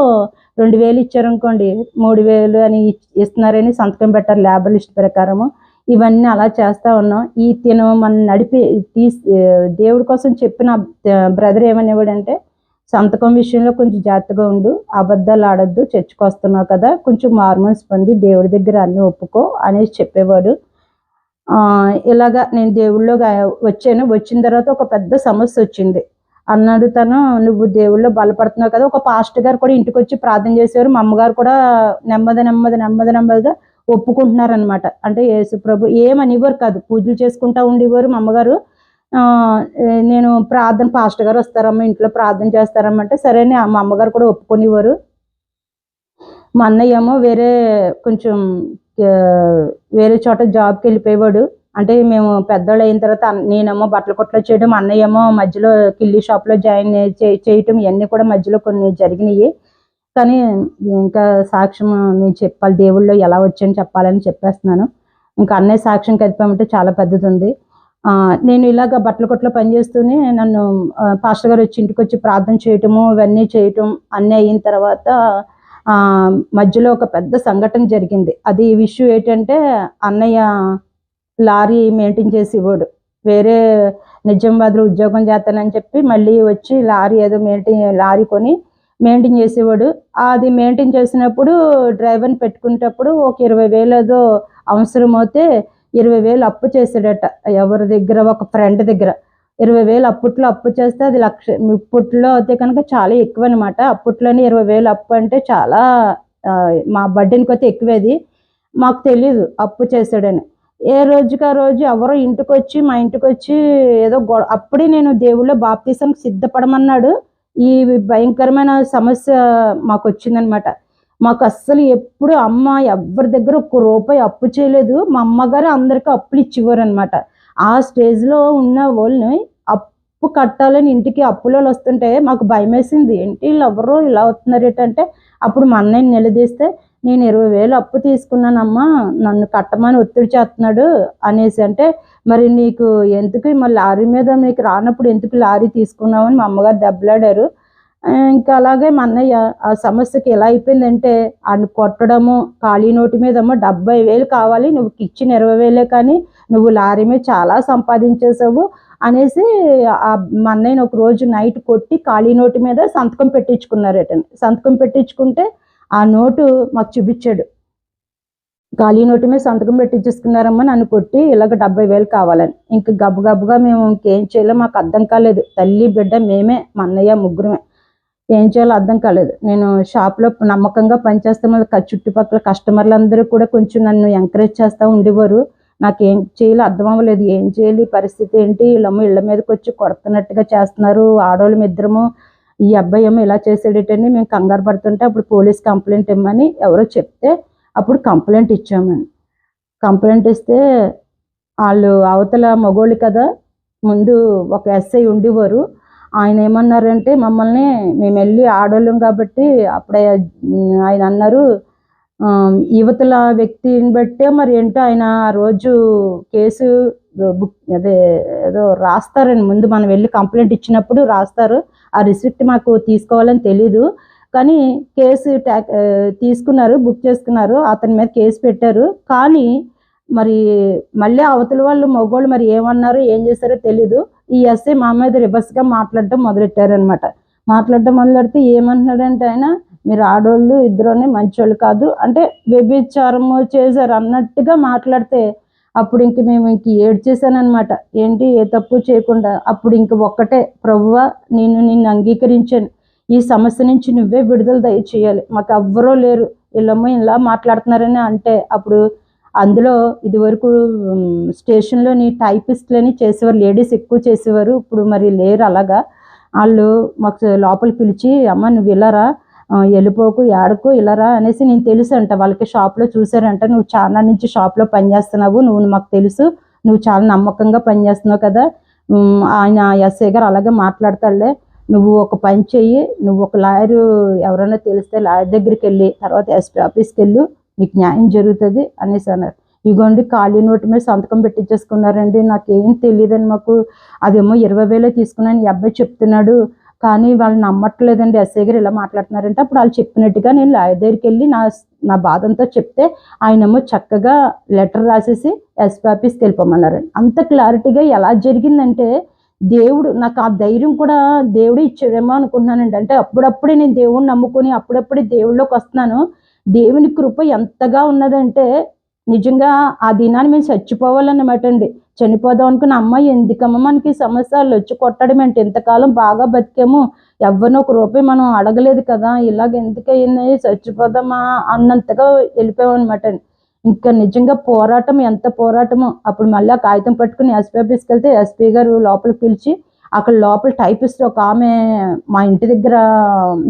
2,000 ఇచ్చారనుకోండి, 3,000 అని ఇస్తున్నారని సంతకం పెట్టారు లేబర్ లిస్ట్ ప్రకారము. ఇవన్నీ అలా చేస్తూ ఉన్నాం. తిను మన దేవుడి కోసం చెప్పిన బ్రదర్ ఏమనేవాడంటే, సంతకం విషయంలో కొంచెం జాగ్రత్తగా ఉండు, అబద్ధాలు ఆడొద్దు, చర్చికి వస్తున్నావు కదా, కొంచెం మారుమనసు పొంది దేవుడి దగ్గర అన్నీ ఒప్పుకో అనేసి చెప్పేవాడు. ఇలాగా నేను దేవుళ్ళో వచ్చాను. వచ్చిన తర్వాత ఒక పెద్ద సమస్య వచ్చింది. అన్నాడు తను, నువ్వు దేవుళ్ళో బలపడుతున్నావు కదా. ఒక పాస్టర్ గారు కూడా ఇంటికి వచ్చి ప్రార్థన చేసేవారు. మా అమ్మగారు కూడా నెమ్మదిగా ఒప్పుకుంటున్నారనమాట. అంటే యేసు ప్రభు ఏమనివ్వరు కాదు, పూజలు చేసుకుంటా ఉండేవారు మా అమ్మగారు. నేను పాస్టర్ గారు వస్తారమ్మా ఇంట్లో ప్రార్థన చేస్తారమ్మా అంటే సరే అని మా అమ్మగారు కూడా ఒప్పుకునేవారు. మా అన్నయ్య ఏమో కొంచెం వేరే చోట జాబ్కి వెళ్ళిపోయేవాడు. అంటే మేము పెద్దోళ్ళు అయిన తర్వాత నేనేమో బట్టల కొట్లో చేయడం, అన్నయ్య ఏమో మధ్యలో కిల్లీ షాప్లో జాయిన్ చేయటం, ఇవన్నీ కూడా మధ్యలో కొన్ని జరిగినాయి. కానీ ఇంకా సాక్ష్యం నేను చెప్పాలి, దేవుళ్ళు ఎలా వచ్చాయని చెప్పాలని చెప్పేస్తున్నాను. ఇంకా అన్నయ్య సాక్ష్యం కదిపామంటే చాలా పెద్దది ఉంది. నేను ఇలాగ బట్టల కొట్లో పనిచేస్తూనే నన్ను పాస్టర్ గారు వచ్చి ఇంటికి వచ్చి ప్రార్థన చేయటము ఇవన్నీ చేయటం అన్నీ అయిన తర్వాత మధ్యలో ఒక పెద్ద సంఘటన జరిగింది. అది విషయం ఏంటంటే అన్నయ్య లారీ మెయింటైన్ చేసి ఇవ్వడు, వేరే నిజామాబాద్లో ఉద్యోగం చేస్తానని చెప్పి మళ్ళీ వచ్చి లారీ కొని మెయింటైన్ చేసేవాడు. అది మెయింటైన్ చేసినప్పుడు డ్రైవర్ని పెట్టుకునేటప్పుడు ఒక 20,000 ఏదో అవసరం అవుతే 20,000 అప్పు చేసాడట ఎవరి దగ్గర, ఒక ఫ్రెండ్ దగ్గర. 20,000 అప్పట్లో అప్పు చేస్తే అది 1,00,000 ఇప్పట్లో అయితే కనుక చాలా ఎక్కువ అనమాట. అప్పట్లోనే 20,000 అప్పు అంటే చాలా మా బడ్డీనికి అయితే ఎక్కువేది. మాకు తెలీదు అప్పు చేశాడని. ఏ రోజుకి ఆ రోజు ఎవరో మా ఇంటికి వచ్చి ఏదో అప్పుడే నేను దేవుళ్ళో బాప్తీసానికి సిద్ధపడమన్నాడు. ఈ భయంకరమైన సమస్య మాకు వచ్చిందనమాట. మాకు అస్సలు ఎప్పుడు అమ్మ ఎవరి దగ్గర ₹1 అప్పు చేయలేదు. మా అమ్మగారు అందరికీ అప్పులు ఇచ్చేవారు అనమాట. ఆ స్టేజ్లో ఉన్న వాళ్ళని అప్పు కట్టాలని ఇంటికి అప్పులలో వస్తుంటే మాకు భయం వేసింది. ఏంటి వీళ్ళు ఎవరో ఇలా అవుతున్నారు ఏంటంటే అప్పుడు మా అన్నయ్యని నిలదీస్తే, నేను 20,000 అప్పు తీసుకున్నానమ్మా, నన్ను కట్టమని ఒత్తిడి చేస్తున్నాడు అనేసి. అంటే మరి నీకు ఎందుకు మరి లారీ మీద నీకు రానప్పుడు ఎందుకు లారీ తీసుకున్నావని మా అమ్మగారు దెబ్బలాడారు. ఇంకా అలాగే మా అన్నయ్య ఆ సమస్యకి ఎలా అయిపోయిందంటే ఆయన కొట్టడము, ఖాళీ నోటి మీదేమో 70,000 కావాలి, నువ్వు ఇచ్చిన 20,000 కానీ నువ్వు లారీ మీద చాలా సంపాదించేసావు అనేసి మా అన్నయ్యని ఒక రోజు నైట్ కొట్టి ఖాళీ నోటు మీద సంతకం పెట్టించుకున్నారటండి. సంతకం పెట్టించుకుంటే ఆ నోటు మాకు చూపించాడు. ఖాళీ నోటు మీద సంతకం పెట్టించేసుకున్నారమ్మా, నన్ను కొట్టి ఇలాగ 70,000 కావాలని. ఇంక గబగబగా మేము ఇంకేం చేయాలో మాకు అర్థం కాలేదు. తల్లి బిడ్డ మేమే, మా అన్నయ్య ముగ్గురమే. ఏం చేయాలో అర్థం కాలేదు. నేను షాప్లో నమ్మకంగా పనిచేస్తాం, చుట్టుపక్కల కస్టమర్లు అందరూ కూడా కొంచెం నన్ను ఎంకరేజ్ చేస్తూ ఉండేవారు. నాకేం చేయాలో అర్థం అవ్వలేదు. ఏం చేయాలి, పరిస్థితి ఏంటి, వీళ్ళమ్మ ఇళ్ళ మీదకి వచ్చి కొడుతున్నట్టుగా చేస్తున్నారు, ఆడవాళ్ళం ఇద్దరము, ఈ అబ్బాయి ఏమో ఇలా చేసేటని మేము కంగారు పడుతుంటే అప్పుడు పోలీస్ కంప్లైంట్ ఇవ్వమని ఎవరో చెప్తే అప్పుడు కంప్లైంట్ ఇచ్చామని. కంప్లైంట్ ఇస్తే వాళ్ళు అవతల మగోళ్ళు కదా, ముందు ఒక ఎస్ఐ ఉండేవారు. ఆయన ఏమన్నారంటే మమ్మల్ని, మేము వెళ్ళి ఆడోళ్ళం కాబట్టి అప్పుడే ఆయన అన్నారు, యువతల వ్యక్తిని బట్టే మరి ఏంటో ఆయన ఆ రోజు కేసు ఏదో రాస్తారని ముందు మనం వెళ్ళి కంప్లైంట్ ఇచ్చినప్పుడు రాస్తారు. ఆ రిసిప్ట్ మాకు తీసుకోవాలని తెలీదు, కానీ కేసు తీసుకున్నారు, బుక్ చేసుకున్నారు, అతని మీద కేసు పెట్టారు. కానీ మరి మళ్ళీ అవతల వాళ్ళు మగవాళ్ళు మరి ఏమన్నారు ఏం చేశారో తెలీదు. ఈ ఎస్ఐ మా మీద రివర్స్గా మాట్లాడటం మొదలెట్టారనమాట. మాట్లాడటం మొదలెడితే ఏమంటున్నాడంటే ఆయన, మీరు ఆడవాళ్ళు ఇద్దరునే మంచోళ్ళు కాదు, అంటే వ్యభిచారము చేశారు అన్నట్టుగా మాట్లాడితే అప్పుడు ఇంక మేము ఏడ్చేసానమాట. ఏంటి, ఏ తప్పు చేయకుండా. అప్పుడు ఇంక ఒక్కటే, ప్రభువా నిన్ను అంగీకరించాను, ఈ సమస్య నుంచి నువ్వే విడుదల దయచేయాలి, మాకు ఎవ్వరూ లేరు, వీళ్ళమ్మ ఇలా మాట్లాడుతున్నారని. అంటే అప్పుడు అందులో ఇదివరకు స్టేషన్లోని టైపిస్ట్లని చేసేవారు, లేడీస్ ఎక్కువ చేసేవారు, ఇప్పుడు మరి లేరు అలాగా. వాళ్ళు మాకు లోపలికి పిలిచి, అమ్మ నువ్వు ఇలారా, వెళ్ళిపోకు, ఏడకు, ఇలారా అనేసి. నేను తెలుసు అంట వాళ్ళకి, షాప్లో చూసారంట, నువ్వు చాలా నుంచి షాప్లో పనిచేస్తున్నావు, నువ్వు మాకు తెలుసు, నువ్వు చాలా నమ్మకంగా పనిచేస్తున్నావు కదా. ఆయన ఎస్ఐ గారు అలాగే మాట్లాడతాడులే, నువ్వు ఒక పని చెయ్యి, నువ్వు ఒక లాయరు ఎవరైనా తెలిస్తే లాయర్ దగ్గరికి వెళ్ళి తర్వాత ఎస్పీ ఆఫీస్కి వెళ్ళు, నీకు న్యాయం జరుగుతుంది అనేసి అన్నారు. ఇగోండి ఖాళీ నోటు మీద సంతకం పెట్టించేసుకున్నారండి. నాకేం తెలియదని, మాకు అదేమో 20,000 తీసుకున్నాను ఈ అబ్బాయి చెప్తున్నాడు, కానీ వాళ్ళు నమ్మట్లేదండి, ఎస్ఐ గారు ఇలా మాట్లాడుతున్నారంటే అప్పుడు వాళ్ళు చెప్పినట్టుగా నేను లాయర్ దగ్గరికి వెళ్ళి నా బాధంతో చెప్తే ఆయనేమో చక్కగా లెటర్ రాసేసి ఎస్పీ ఆఫీస్కి వెళ్ళిపోమన్నారండి. అంత క్లారిటీగా ఎలా జరిగిందంటే దేవుడు నాకు ఆ ధైర్యం కూడా దేవుడే ఇచ్చాడేమో అనుకుంటున్నానండి. అంటే అప్పుడప్పుడే నేను దేవుడిని నమ్ముకొని అప్పుడప్పుడే దేవుళ్ళలోకి వస్తున్నాను. దేవుని కృప ఎంతగా ఉన్నదంటే నిజంగా ఆ దినాన్ని మేము చచ్చిపోవాలన్నమాట అండి. చనిపోదాం అనుకున్న అమ్మాయి, ఎందుకమ్మ మనకి సమస్యలు వచ్చి కొట్టడం అంటే, ఎంతకాలం బాగా బతికాము, ఎవరినో ₹1 మనం అడగలేదు కదా, ఇలాగ ఎందుకయ్యింది, చచ్చిపోదామా అన్నంతగా వెళ్ళిపోయామన్నమాట అండి. ఇంకా నిజంగా పోరాటం, ఎంత పోరాటమో. అప్పుడు మళ్ళీ ఆ కాగితం పట్టుకుని ఎస్పీ ఆఫీస్కి వెళ్తే ఎస్పీ గారు లోపలికి పిలిచి, అక్కడ లోపల టైపిస్ట్ ఒక ఆమె మా ఇంటి దగ్గర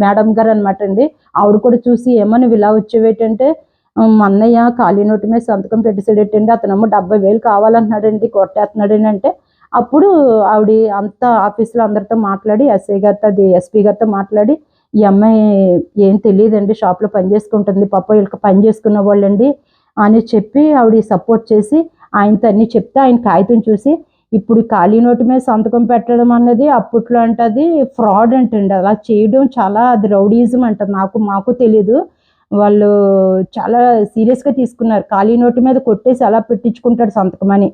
మేడం గారు అనమాట అండి, ఆవిడ కూడా చూసి ఏమో నువ్వు ఇలా వచ్చేవేటంటే, మా అన్నయ్య ఖాళీ నోటు మీద సంతకం పెట్టేసాడేటండి, అతనేమో 70,000 కావాలంటున్నాడండి, కొట్టేస్తున్నాడని అంటే, అప్పుడు ఆవిడ అంతా ఆఫీస్లో అందరితో మాట్లాడి ఎస్ఐ గారితో అది ఎస్పీ గారితో మాట్లాడి, ఈ అమ్మాయి ఏం తెలియదండి, షాప్లో పని చేసుకుంటుంది, పాప వీళ్ళకి పని చేసుకున్న వాళ్ళండి అని చెప్పి ఆవిడ సపోర్ట్ చేసి ఆయనతో అన్నీ చెప్తే, ఆయన కాగితం చూసి ఇప్పుడు ఖాళీ నోటు మీద సంతకం పెట్టడం అన్నది అప్పట్లో అంటే అది ఫ్రాడ్ అంటండి, అలా చేయడం చాలా అది రౌడీజం అంట. మాకు తెలీదు, వాళ్ళు చాలా సీరియస్గా తీసుకున్నారు. ఖాళీ నోటు మీద కొట్టేసి అలా పెట్టించుకుంటాడు సంతకం అని.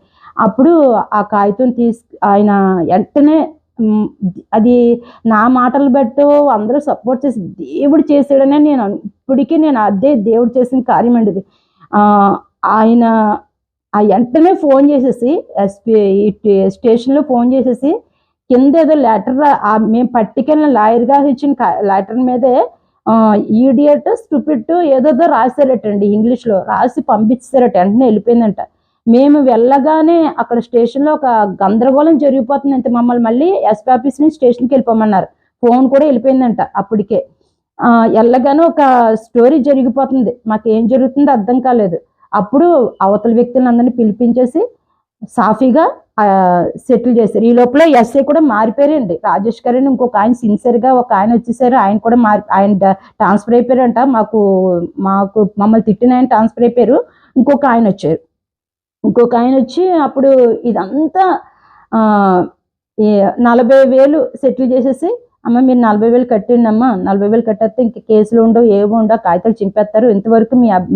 అప్పుడు ఆ కాగితం ఆయన వెంటనే అది నా మాటలు బట్టి అందరూ సపోర్ట్ చేసి దేవుడు చేసాడనే నేను ఇప్పటికీ నేను అదే దేవుడు చేసిన కార్యం అండి ఇది. ఆయన ఆ వెంటనే ఫోన్ చేసేసి స్టేషన్లో ఫోన్ చేసేసి కింద ఏదో లెటర్ మేము పట్టుకెళ్ళిన లాయర్ గారు ఇచ్చిన లెటర్ మీదే ఈడియట్ స్టూపిడ్ ఏదోదో రాశారటండి, ఇంగ్లీష్లో రాసి పంపించారట. వెంటనే వెళ్ళిపోయిందంట. మేము వెళ్ళగానే అక్కడ స్టేషన్లో ఒక గందరగోళం జరిగిపోతుందంటే మమ్మల్ని మళ్ళీ ఎస్పీ ఆఫీస్ నుంచి స్టేషన్కి వెళ్ళిపోమన్నారు. ఫోన్ కూడా వెళ్ళిపోయిందంట అప్పటికే. వెళ్ళగానే ఒక స్టోరీ జరిగిపోతుంది, మాకు ఏం జరుగుతుందో అర్థం కాలేదు. అప్పుడు అవతల వ్యక్తులను అందరినీ పిలిపించేసి సాఫీగా సెటిల్ చేశారు. ఈ లోపల ఎస్ఐ కూడా మారిపోయారండి, రాజేష్ గారు అని ఇంకొక ఆయన సిన్సియర్గా ఒక ఆయన వచ్చేసారు, ఆయన కూడా ఆయన ట్రాన్స్ఫర్ అయిపోయారంట. మమ్మల్ని తిట్టిన ఆయన ట్రాన్స్ఫర్ అయిపోయారు. ఇంకొక ఆయన వచ్చి అప్పుడు ఇదంతా 40,000 సెటిల్ చేసేసి, అమ్మ మీరు 40,000 కట్టండి అమ్మ, 40,000 కట్టేస్తే ఇంక కేసులు ఉండవు, ఏవో ఉండవు, కాగితాలు చింపేస్తారు. ఇంతవరకు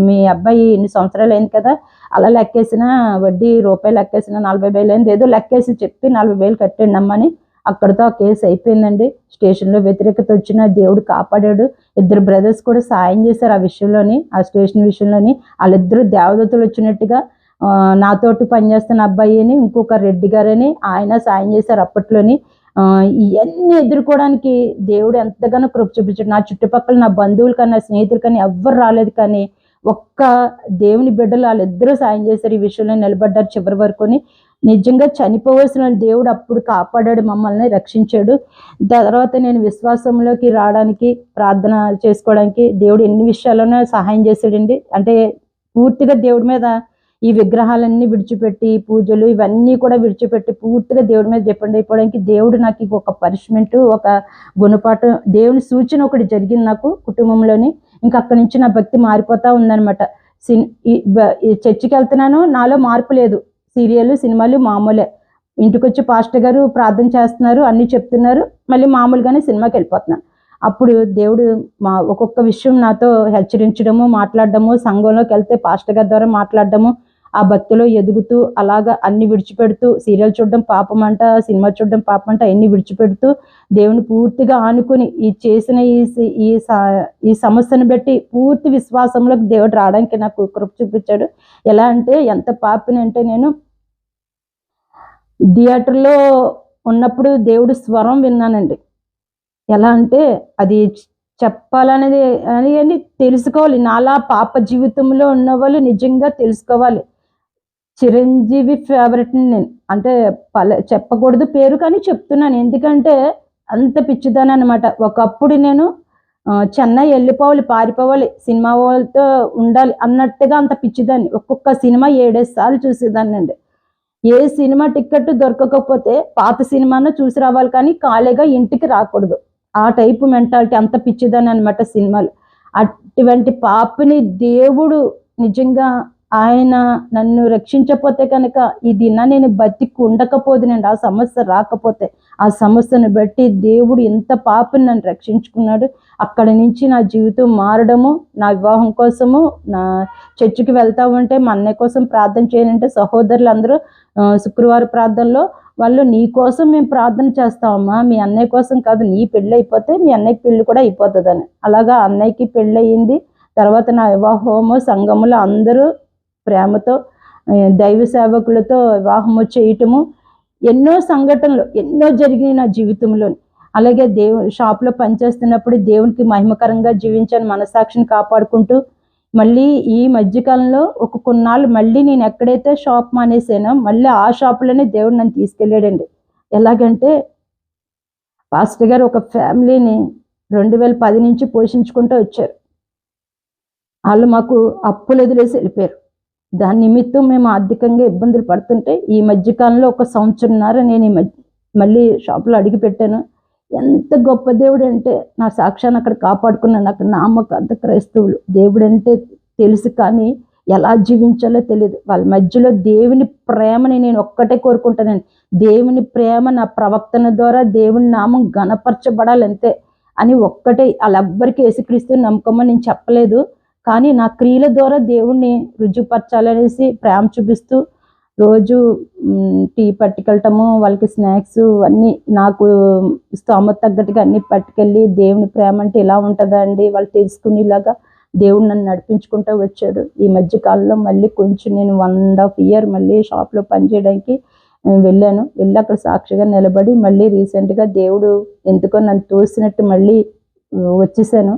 మీ అబ్బాయి ఎన్ని సంవత్సరాలు అయింది కదా, అలా లెక్కేసిన వడ్డీ రూపాయలు లెక్కేసిన 40,000 అయింది, ఏదో లెక్కేసి చెప్పి 40,000 కట్టండి అమ్మ అని అక్కడితో ఆ కేసు అయిపోయిందండి. స్టేషన్లో వ్యతిరేకత వచ్చిన దేవుడు కాపాడాడు. 2 బ్రదర్స్ కూడా సాయం చేశారు ఆ విషయంలోని, ఆ స్టేషన్ విషయంలోని. వాళ్ళిద్దరూ దేవదత్తులు వచ్చినట్టుగా నాతోటి పనిచేస్తున్న అబ్బాయి అని ఇంకొక రెడ్డి గారని ఆయన సాయం చేశారు అప్పట్లోని. ఇవన్నీ ఎదుర్కోవడానికి దేవుడు ఎంతగానో కృప చూపించాడు. నా చుట్టుపక్కల నా బంధువులు కానీ నా స్నేహితులు కానీ ఎవ్వరు రాలేదు, కానీ ఒక్క దేవుని బిడ్డలు వాళ్ళిద్దరూ సాయం చేశారు, ఈ విషయంలో నిలబడ్డారు చివరి వరకుని. నిజంగా చనిపోవలసిన దేవుడు అప్పుడు కాపాడాడు, మమ్మల్ని రక్షించాడు. తర్వాత నేను విశ్వాసంలోకి రావడానికి, ప్రార్థన చేసుకోవడానికి దేవుడు ఎన్ని విషయాల్లోనే సహాయం చేశాడండి. అంటే పూర్తిగా దేవుడి మీద ఈ విగ్రహాలన్నీ విడిచిపెట్టి, పూజలు ఇవన్నీ కూడా విడిచిపెట్టి పూర్తిగా దేవుడి మీద డిపెండ్ అయిపోవడానికి దేవుడు నాకు ఒక పనిష్మెంట్, ఒక గుణపాఠం, దేవుని సూచన ఒకటి జరిగింది నాకు కుటుంబంలోని. ఇంకా అక్కడి నుంచి నా భక్తి మారిపోతా ఉందనమాట. చర్చికి వెళ్తున్నాను, నాలో మార్పు లేదు. సీరియల్ సినిమాలు మామూలే. ఇంటికి వచ్చి పాస్టర్ గారు ప్రార్థన చేస్తున్నారు, అన్నీ చెప్తున్నారు, మళ్ళీ మామూలుగానే సినిమాకి వెళ్ళిపోతున్నాను. అప్పుడు దేవుడు ఒక్కొక్క విషయం నాతో హెచ్చరించడము, మాట్లాడడము, సంఘంలోకి వెళ్తే పాస్టర్ గారి ద్వారా మాట్లాడడము, ఆ భక్తిలో ఎదుగుతూ అలాగా అన్ని విడిచిపెడుతూ, సీరియల్ చూడడం పాపం అంట, సినిమా చూడడం పాపం అంట, అన్ని విడిచిపెడుతూ దేవుని పూర్తిగా ఆనుకుని చేసిన ఈ సమస్యను బట్టి పూర్తి విశ్వాసంలోకి దేవుడు రావడానికి నాకు కృప చూపించాడు. ఎలా అంటే ఎంత పాపిని అంటే, నేను థియేటర్లో ఉన్నప్పుడు దేవుడు స్వరం విన్నానండి. ఎలా అంటే అది చెప్పాలనేది అని తెలుసుకోవాలి. నాలా పాప జీవితంలో ఉన్న వాళ్ళు నిజంగా తెలుసుకోవాలి. చిరంజీవి ఫేవరెట్ని నేను, అంటే చెప్పకూడదు పేరు, కానీ చెప్తున్నాను ఎందుకంటే అంత పిచ్చిదాని అనమాట. ఒకప్పుడు నేను చెన్నై వెళ్ళిపోవాలి, పారిపోవాలి, సినిమా వాళ్ళతో ఉండాలి అన్నట్టుగా అంత పిచ్చిదాన్ని. ఒక్కొక్క సినిమా 7-5 సార్లు చూసేదాన్ని అండి. ఏ సినిమా టికెట్ దొరకకపోతే పాత సినిమాను చూసి రావాలి, కానీ ఖాళీగా ఇంటికి రాకూడదు. ఆ టైపు మెంటాలిటీ, అంత పిచ్చిదాన్ని అనమాట సినిమాలు. అటువంటి పాపని దేవుడు నిజంగా ఆయన నన్ను రక్షించకపోతే కనుక ఈ దిన నేను బతికి ఉండకపోదునండి. ఆ సమస్య రాకపోతే, ఆ సమస్యను బట్టి దేవుడు ఎంత పాపని నన్ను రక్షించుకున్నాడు. అక్కడి నుంచి నా జీవితం మారడము, నా వివాహం కోసము, నా చర్చికి వెళ్తా ఉంటే మా అన్నయ్య కోసం ప్రార్థన చేయాలంటే సహోదరులు అందరూ శుక్రవారం ప్రార్థనలో వాళ్ళు, నీ కోసం మేము ప్రార్థన చేస్తామమ్మా, మీ అన్నయ్య కోసం కాదు, నీ పెళ్ళి అయిపోతే మీ అన్నయ్యకి పెళ్ళి కూడా అయిపోతుందని. అలాగా అన్నయ్యకి పెళ్ళి అయ్యింది. తర్వాత నా వివాహము సంఘములో అందరూ ప్రేమతో దైవ సేవకులతో వివాహము చేయటము, ఎన్నో సంఘటనలు ఎన్నో జరిగినాయి నా జీవితంలో. అలాగే షాప్లో పనిచేస్తున్నప్పుడు దేవునికి మహిమకరంగా జీవించాను, మనసాక్షిని కాపాడుకుంటూ మళ్ళీ ఈ మధ్యకాలంలో కొన్నాళ్ళు మళ్ళీ నేను ఎక్కడైతే షాప్ మానేసానో మళ్ళీ ఆ షాపులోనే దేవుడు నన్ను తీసుకెళ్ళాడండి. ఎలాగంటే పాస్టర్ గారు ఒక ఫ్యామిలీని 2010 నుంచి పోషించుకుంటూ వచ్చారు. వాళ్ళు మాకు అప్పులు వదిలేసి వెళ్ళిపోయారు. దాని నిమిత్తం మేము ఆర్థికంగా ఇబ్బందులు పడుతుంటే ఈ మధ్యకాలంలో 1 సంవత్సరంన్నర నేను మళ్ళీ షాపులో అడిగి పెట్టాను. ఎంత గొప్ప దేవుడు అంటే నా సాక్ష్యాన్ని అక్కడ కాపాడుకున్నాను. అక్కడ నామకార్థ క్రైస్తవులు దేవుడు అంటే తెలుసు, కానీ ఎలా జీవించాలో తెలియదు. వాళ్ళ మధ్యలో దేవుని ప్రేమని నేను ఒక్కటే కోరుకుంటానండి. దేవుని ప్రేమ నా ప్రవక్తన ద్వారా దేవుని నామం ఘనపరచబడాలంతే అని ఒక్కటే. వాళ్ళెవ్వరికి యేసుక్రీస్తుని నమ్మకమని నేను చెప్పలేదు, కానీ నా క్రియల ద్వారా దేవుణ్ణి రుజుపరచాలనేసి ప్రేమ చూపిస్తూ రోజు టీ పట్టుకెళ్ళటము, వాళ్ళకి స్నాక్స్ అన్నీ నాకు స్తోమత తగ్గట్టుగా అన్నీ పట్టుకెళ్ళి దేవుని ప్రేమ అంటే ఇలా ఉంటుందా అండి వాళ్ళు తెలుసుకునేలాగా దేవుడు నన్ను నడిపించుకుంటూ వచ్చాడు. ఈ మధ్య కాలంలో మళ్ళీ కొంచెం నేను 1.5 year మళ్ళీ షాప్లో పనిచేయడానికి వెళ్ళాను. వెళ్ళి అక్కడ సాక్షిగా నిలబడి మళ్ళీ రీసెంట్గా దేవుడు ఎందుకో నన్ను తోసినట్టు మళ్ళీ వచ్చేసాను.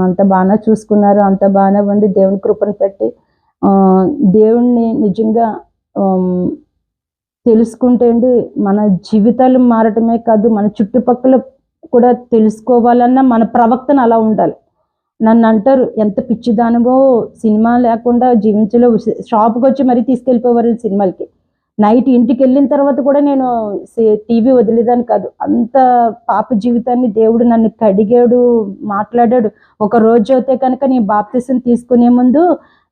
అంత బాగా చూసుకున్నారు, అంత బాగానే ఉంది. దేవుని కృపను పెట్టి దేవుణ్ణి నిజంగా తెలుసుకుంటే అండి మన జీవితాలు మారటమే కాదు, మన చుట్టుపక్కల కూడా తెలుసుకోవాలన్నా మన ప్రవక్తన అలా ఉండాలి. నన్ను అంటారు ఎంత పిచ్చిదానివో, సినిమా లేకుండా జీవించలేవు. షాప్కి వచ్చి మరీ తీసుకెళ్ళిపోయేవారు సినిమాలకి. నైట్ ఇంటికి వెళ్ళిన తర్వాత కూడా నేను టీవీ వదిలేదాన్ని కాదు. అంత పాప జీవితాన్ని దేవుడు నన్ను కడిగాడు, మాట్లాడాడు. ఒక రోజు అయితే కనుక నేను బాప్తిసం తీసుకునే ముందు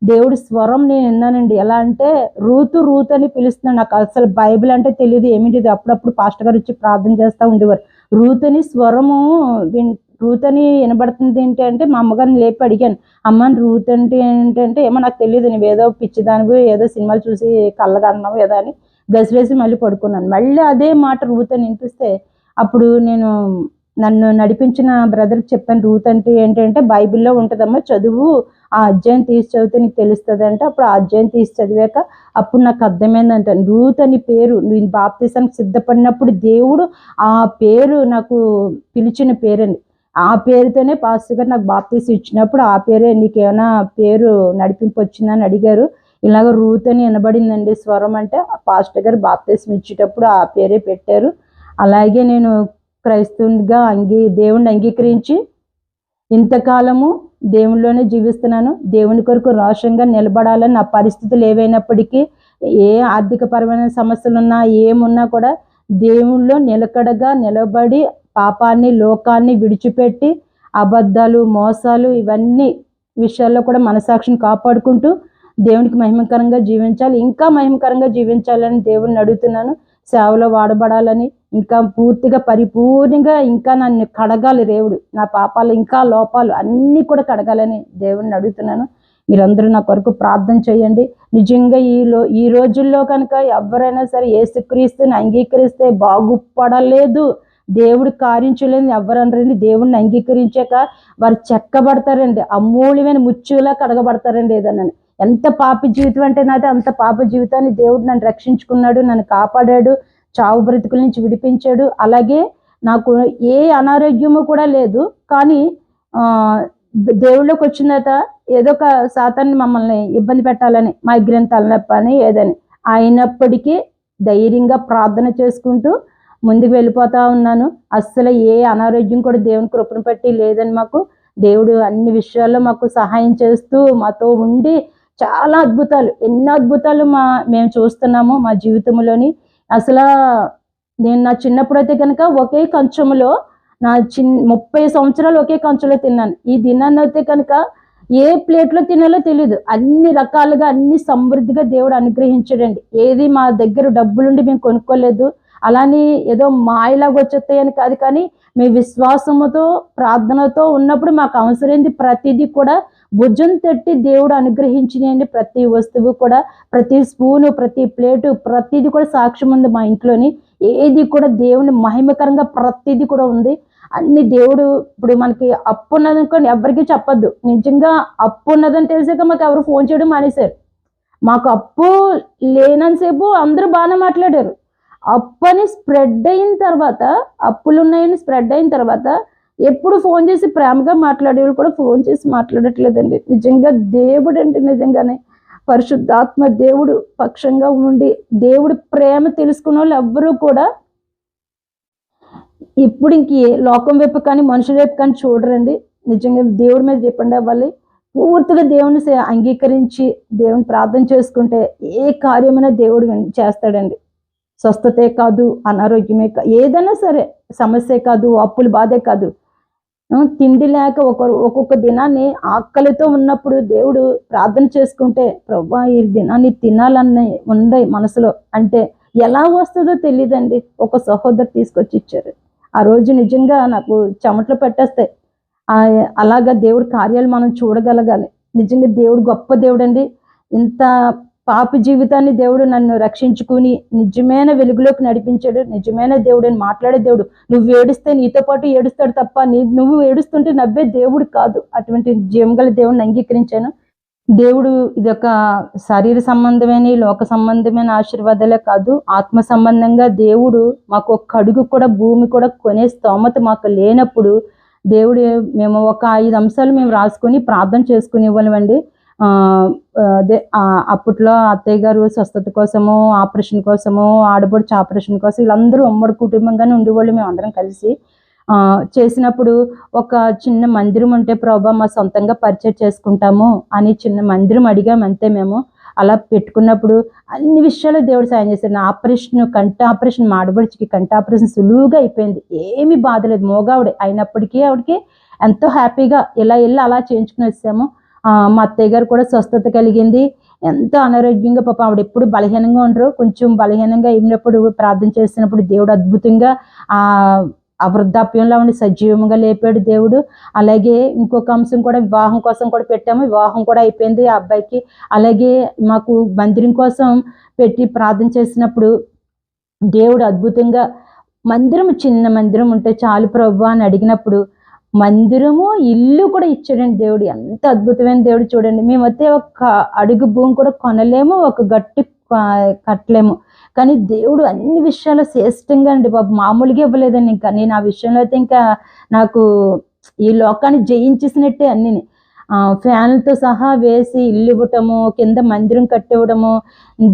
దేవుడి స్వరం నేను విన్నానండి. ఎలా అంటే రూతు రూతు అని పిలుస్తున్నాడు. నాకు అసలు బైబిల్ అంటే తెలియదు, ఏమిటిది. అప్పుడప్పుడు పాస్టర్ గారు వచ్చి ప్రార్థన చేస్తూ ఉండేవారు. రూత్ అని స్వరము రూత్ అని వినబడుతుంది ఏంటి అంటే మా అమ్మగారిని లేపి అడిగాను, అమ్మ రూత్ అంటే ఏంటంటే ఏమో నాకు తెలియదు, నువ్వు ఏదో పిచ్చిదానివి, ఏదో సినిమాలు చూసి కళ్ళగన్నావు ఏదో అని గసిరేసి మళ్ళీ పడుకున్నాను. మళ్ళీ అదే మాట రూత్ అని వినిపిస్తే అప్పుడు నేను నన్ను నడిపించిన బ్రదర్కి చెప్పాను, రూత్ అంటే ఏంటంటే బైబిల్లో ఉంటుందమ్మా, చదువు, ఆ అధ్యాయం తీసి చదివితే నీకు తెలుస్తుంది అంటే అప్పుడు ఆ అధ్యాయం తీసి చదివాక అప్పుడు నాకు అర్థమైందంట. రూత్ అని పేరు నేను బాప్తిసానికి సిద్ధపడినప్పుడు దేవుడు ఆ పేరు నాకు పిలిచిన పేరండి. ఆ పేరుతోనే పాస్టర్ గారు నాకు బాప్తిసం ఇచ్చినప్పుడు ఆ పేరే, నీకేమైనా పేరు నడిపింపు వచ్చిందని అడిగారు. ఇలాగ రూత్ అని వినబడిందండి స్వరం అంటే పాస్టర్ గారు బాప్తిసం ఇచ్చేటప్పుడు ఆ పేరే పెట్టారు. అలాగే నేను క్రైస్తవునిగా దేవుణ్ణి అంగీకరించి ఇంతకాలము దేవునిలోనే జీవిస్తున్నాను. దేవుని కొరకు రోషంగా నిలబడాలని నా పరిస్థితులు ఏవైనప్పటికీ, ఏ ఆర్థికపరమైన సమస్యలు ఉన్నా ఏమున్నా కూడా దేవుళ్ళో నిలకడగా నిలబడి పాపాన్ని లోకాన్ని విడిచిపెట్టి అబద్ధాలు మోసాలు ఇవన్నీ విషయాల్లో కూడా మనసాక్షిని కాపాడుకుంటూ దేవునికి మహిమకరంగా జీవించాలి, ఇంకా మహిమకరంగా జీవించాలని దేవుణ్ణి అడుగుతున్నాను. సేవలో వాడబడాలని, ఇంకా పూర్తిగా పరిపూర్ణంగా ఇంకా నన్ను కడగాలి దేవుడు, నా పాపాలు ఇంకా లోపాలు అన్నీ కూడా కడగాలని దేవుణ్ణి అడుగుతున్నాను. మీరందరూ నా కొరకు ప్రార్థన చేయండి. నిజంగా ఈ రోజుల్లో కనుక ఎవరైనా సరే యేసుక్రీస్తుని అంగీకరిస్తే బాగుపడలేదు, దేవుడు కార్యించలేని ఎవరనరండి. దేవుణ్ణి అంగీకరించాక వారు చెక్కబడతారండి, అమూల్యమైన ముచ్చులా కడగబడతారండి. ఏదన్నా ఎంత పాప జీవితం అంటే నాది అంత పాప జీవితాన్ని దేవుడు నన్ను రక్షించుకున్నాడు, నన్ను కాపాడాడు, చావు బ్రతుకుల నుంచి విడిపించాడు. అలాగే నాకు ఏ అనారోగ్యము కూడా లేదు, కానీ దేవుళ్ళకి వచ్చిన తర్వాత ఏదో ఒక సాతాన్ని మమ్మల్ని ఇబ్బంది పెట్టాలని, మైగ్రేన్ తలనొప్పి అని ఏదని, అయినప్పటికీ ధైర్యంగా ప్రార్థన చేసుకుంటూ ముందుకు వెళ్ళిపోతా ఉన్నాను. అస్సలు ఏ అనారోగ్యం కూడా దేవుని కృపను బట్టి లేదని, మాకు దేవుడు అన్ని విషయాల్లో మాకు సహాయం చేస్తూ మాతో ఉండి చాలా అద్భుతాలు, ఎన్నో అద్భుతాలు మేము చూస్తున్నాము మా జీవితంలోని. అసలు నేను నా చిన్నప్పుడైతే కనుక ఒకే కంచంలో 30 సంవత్సరాలు ఒకే కంచంలో తిన్నాను. ఈ దినాన్ని అయితే కనుక ఏ ప్లేట్లో తినాలో తెలియదు. అన్ని రకాలుగా అన్ని సమృద్ధిగా దేవుడు అనుగ్రహించాడండి. ఏది మా దగ్గర డబ్బులుండి మేము కొనుక్కోలేదు, అలానే ఏదో మాయలాగా వచ్చేస్తాయని కాదు, కానీ మీ విశ్వాసముతో ప్రార్థనతో ఉన్నప్పుడు మాకు అవసరమైంది ప్రతిదీ కూడా భుజం తట్టి దేవుడు అనుగ్రహించినండి. ప్రతి వస్తువు కూడా, ప్రతి స్పూను, ప్రతి ప్లేటు, ప్రతిదీ కూడా సాక్ష్యం ఉంది మా ఇంట్లోని. ఏది కూడా దేవుని మహిమకరంగా ప్రతిదీ కూడా ఉంది. అన్ని దేవుడు ఇప్పుడు మనకి అప్పు ఉన్నదనుకోండి ఎవరికి చెప్పొద్దు. నిజంగా అప్పు ఉన్నదని తెలిసాక మాకు ఎవరు ఫోన్ చేయడం మానేశారు. మాకు అప్పు లేనంతసేపు అందరూ బాగానే మాట్లాడారు. అప్పు అని స్ప్రెడ్ అయిన తర్వాత, అప్పులు ఉన్నాయని స్ప్రెడ్ అయిన తర్వాత ఎప్పుడు ఫోన్ చేసి ప్రేమగా మాట్లాడేవాళ్ళు కూడా ఫోన్ చేసి మాట్లాడట్లేదండి. నిజంగా దేవుడు అండి, నిజంగానే పరిశుద్ధాత్మ దేవుడు పక్షంగా ఉండి దేవుడు ప్రేమ తెలుసుకున్న వాళ్ళు ఎవ్వరూ కూడా ఇప్పుడు ఇంక లోకం వైపు కానీ మనుషుల వైపు కానీ చూడరండి. నిజంగా దేవుడి మీద డిపెండ్ అవ్వాలి. పూర్తిగా దేవుని అంగీకరించి దేవుని ప్రార్థన చేసుకుంటే ఏ కార్యమైనా దేవుడు చేస్తాడండి. స్వస్థతే కాదు, అనారోగ్యమే కాదు, ఏదైనా సరే సమస్య కాదు, అప్పుల బాధే కాదు, తిండి లేక ఒక్కొక్క దినాన్ని ఆకలితో ఉన్నప్పుడు దేవుడు ప్రార్థన చేసుకుంటే ప్రభువా ఈ దినాన్ని తినాలన్న ఉంది మనసులో అంటే ఎలా వస్తుందో తెలియదండి. ఒక సహోదరు తీసుకొచ్చి ఇచ్చారు. ఆ రోజు నిజంగా నాకు చెమటలు పెట్టేస్తాయి. అలాగా దేవుడి కార్యాలు మనం చూడగలగాలి. నిజంగా దేవుడు గొప్ప దేవుడు అండి. ఇంత పాప జీవితాన్ని దేవుడు నన్ను రక్షించుకుని నిజమైన వెలుగులోకి నడిపించాడు. నిజమైన దేవుడు అని మాట్లాడే దేవుడు. నువ్వు ఏడుస్తే నీతో పాటు ఏడుస్తాడు తప్ప నువ్వు ఏడుస్తుంటే నవ్వే దేవుడు కాదు. అటువంటి జీవంగల దేవుడిని అంగీకరించాను. దేవుడు ఇదొక శరీర సంబంధమైన లోక సంబంధమైన ఆశీర్వాదాలే కాదు, ఆత్మ సంబంధంగా దేవుడు మాకు ఒక్క అడుగు కూడా భూమి కూడా కొనే స్తోమత మాకు లేనప్పుడు దేవుడు మేము ఒక 5 అంశాలు మేము రాసుకొని ప్రార్థన చేసుకుని ఇవ్వాలండి. అదే అప్పట్లో అత్తయ్య గారు స్వస్థత కోసము, ఆపరేషన్ కోసము, ఆడపడుచు ఆపరేషన్ కోసం వీళ్ళందరూ ఉమ్మడి కుటుంబంగానే ఉండేవాళ్ళు. మేము అందరం కలిసి చేసినప్పుడు ఒక చిన్న మందిరం ఉంటే ప్రభా మా సొంతంగా పరిచయం చేసుకుంటాము అని చిన్న మందిరం అడిగాము అంతే. మేము అలా పెట్టుకున్నప్పుడు అన్ని విషయాలు దేవుడు సాయం చేశాడు. నా కంటి ఆపరేషన్, మా ఆడపడుచుకి కంటి ఆపరేషన్ సులువుగా అయిపోయింది. ఏమీ బాధ లేదు. మోగావిడే అయినప్పటికీ ఆవిడకి ఎంతో హ్యాపీగా ఇలా వెళ్ళి అలా చేయించుకుని వచ్చాము. మా అత్తయ్య గారు కూడా స్వస్థత కలిగింది. ఎంతో అనారోగ్యంగా పాపం ఆవిడ ఎప్పుడు బలహీనంగా ఉండరు. కొంచెం బలహీనంగా అయినప్పుడు ప్రార్థన చేసినప్పుడు దేవుడు అద్భుతంగా ఆ వృద్ధాప్యంలో ఉండి సజీవంగా లేపాడు దేవుడు. అలాగే ఇంకొక అంశం కూడా వివాహం కోసం కూడా పెట్టాము. వివాహం కూడా అయిపోయింది ఆ అబ్బాయికి. అలాగే మాకు మందిరం కోసం పెట్టి ప్రార్థన చేసినప్పుడు దేవుడు అద్భుతంగా మందిరం, చిన్న మందిరం ఉంటే చాలు ప్రభువా అని అడిగినప్పుడు మందిరము, ఇల్లు కూడా ఇచ్చాడండి దేవుడు. ఎంత అద్భుతమైన దేవుడు చూడండి. మేమైతే ఒక అడుగు భూమి కూడా కొనలేము, ఒక గట్టు కట్టలేము. కానీ దేవుడు అన్ని విషయాలు శ్రేష్టంగా అండి బాబు, మామూలుగా ఇవ్వలేదండి. ఇంకా నేను ఆ విషయంలో అయితే ఇంకా నాకు ఈ లోకాన్ని జయించేసినట్టే అన్ని ఫ్యాన్లతో సహా వేసి ఇల్లు ఇవ్వటము, కింద మందిరం కట్టివ్వడము,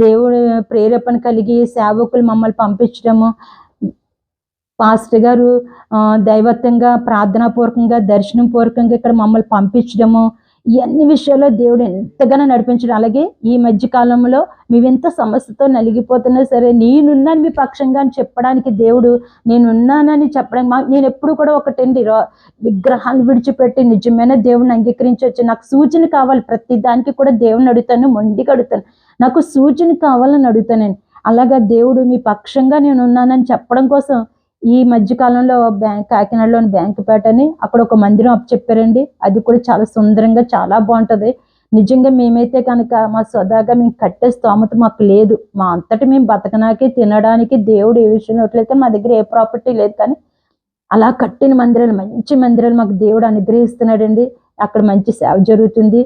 దేవుడు ప్రేరేపణ కలిగి సేవకులు మమ్మల్ని పంపించడము, పాస్టర్ గారు దైవత్వంగా ప్రార్థనాపూర్వకంగా దర్శనం పూర్వకంగా ఇక్కడ మమ్మల్ని పంపించడము, ఈ అన్ని విషయాల్లో దేవుడు ఎంతగానో నడిపించడం. అలాగే ఈ మధ్య కాలంలో మేమెంత సమస్యతో నలిగిపోతున్నా సరే నేనున్నాను మీ పక్షంగా అని చెప్పడానికి దేవుడు నేనున్నానని చెప్పడానికి నేను ఎప్పుడు కూడా ఒకటండి విగ్రహాన్ని విడిచిపెట్టి నిజమైన దేవుడిని అంగీకరించవచ్చు. నాకు సూచన కావాలి, ప్రతి దానికి కూడా దేవుడిని అడుగుతాను, మొండిగా అడుగుతాను. నాకు సూచన కావాలని అడుగుతానండి. అలాగా దేవుడు మీ పక్షంగా నేను ఉన్నానని చెప్పడం కోసం ఈ మధ్యకాలంలో కాకినాడలోని బ్యాంకుపేట అని అక్కడ ఒక మందిరం చెప్పారండి. అది కూడా చాలా సుందరంగా చాలా బాగుంటుంది. నిజంగా మేమైతే కనుక మా సొదాగా మేము కట్టే స్తోమత మాకు లేదు. మా అంతటి మేము బతకడానికి తినడానికి దేవుడు ఏ విషయంలో ఎట్లయితే మా దగ్గర ఏ ప్రాపర్టీ లేదు. కానీ అలా కట్టిన మందిరాలు, మంచి మందిరాలు మాకు దేవుడు అనుగ్రహిస్తున్నాడండి. అక్కడ మంచి సేవ జరుగుతుంది.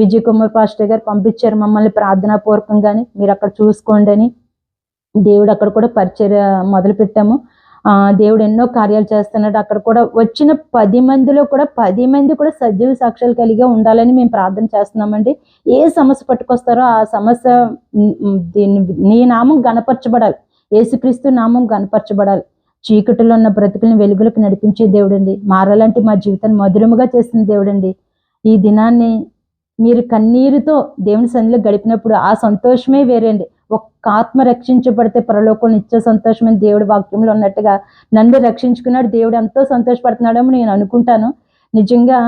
విజయ్ కుమార్ పాస్టర్ గారు పంపించారు మమ్మల్ని ప్రార్థనాపూర్వకంగాని, మీరు అక్కడ చూసుకోండి అని. దేవుడు అక్కడ కూడా పరిచర్య మొదలు పెట్టాము. దేవుడు ఎన్నో కార్యాలు చేస్తున్నాడు. అక్కడ కూడా వచ్చిన 10 మందిలో కూడా 10 మంది కూడా సజీవ సాక్ష్యాలు కలిగి ఉండాలని మేము ప్రార్థన చేస్తున్నామండి. ఏ సమస్య పట్టుకొస్తారో ఆ సమస్య నీ నామం గణపరచబడాలి, యేసుక్రీస్తు నామం గణపరచబడాలి. చీకటిలో ఉన్న బ్రతుకులను వెలుగులకు నడిపించే దేవుడండి. మారాలంటే మా జీవితాన్ని మధురముగా చేసిన దేవుడండి. ఈ దినాన్ని మీరు కన్నీరుతో దేవుని సన్నిధిలో గడిపినప్పుడు ఆ సంతోషమే వేరేండి. ఒక్క ఆత్మ రక్షించబడితే పరలోకంలో నిత్య సంతోషమైన దేవుడి వాక్యంలో ఉన్నట్టుగా నన్ను రక్షించుకున్నాడు దేవుడు, ఎంతో సంతోషపడుతున్నాడని నేను అనుకుంటాను. నిజంగా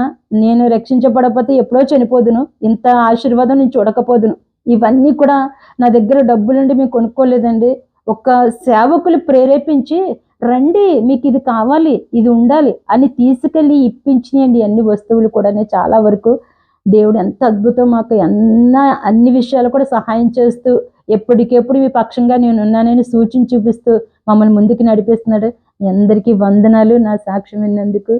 నేను రక్షించబడకపోతే ఎప్పుడో చనిపోదును, ఇంత ఆశీర్వాదం నేను చూడకపోదును. ఇవన్నీ కూడా నా దగ్గర డబ్బులుండి మేము కొనుక్కోలేదండి. ఒక సేవకులు ప్రేరేపించి రండి మీకు ఇది కావాలి, ఇది ఉండాలి అని తీసుకెళ్ళి ఇప్పించినాయండి అన్ని వస్తువులు కూడా. చాలా వరకు దేవుడు ఎంత అద్భుతం, మాకు అన్ని విషయాలు కూడా సహాయం చేస్తూ ఎప్పటికెప్పుడు మీ పక్షంగా నేను ఉన్నానని సూచన చూపిస్తూ మమ్మల్ని ముందుకు నడిపిస్తున్నాడు. మీ అందరికీ వందనాలు. నా సాక్ష్యం విన్నందుకు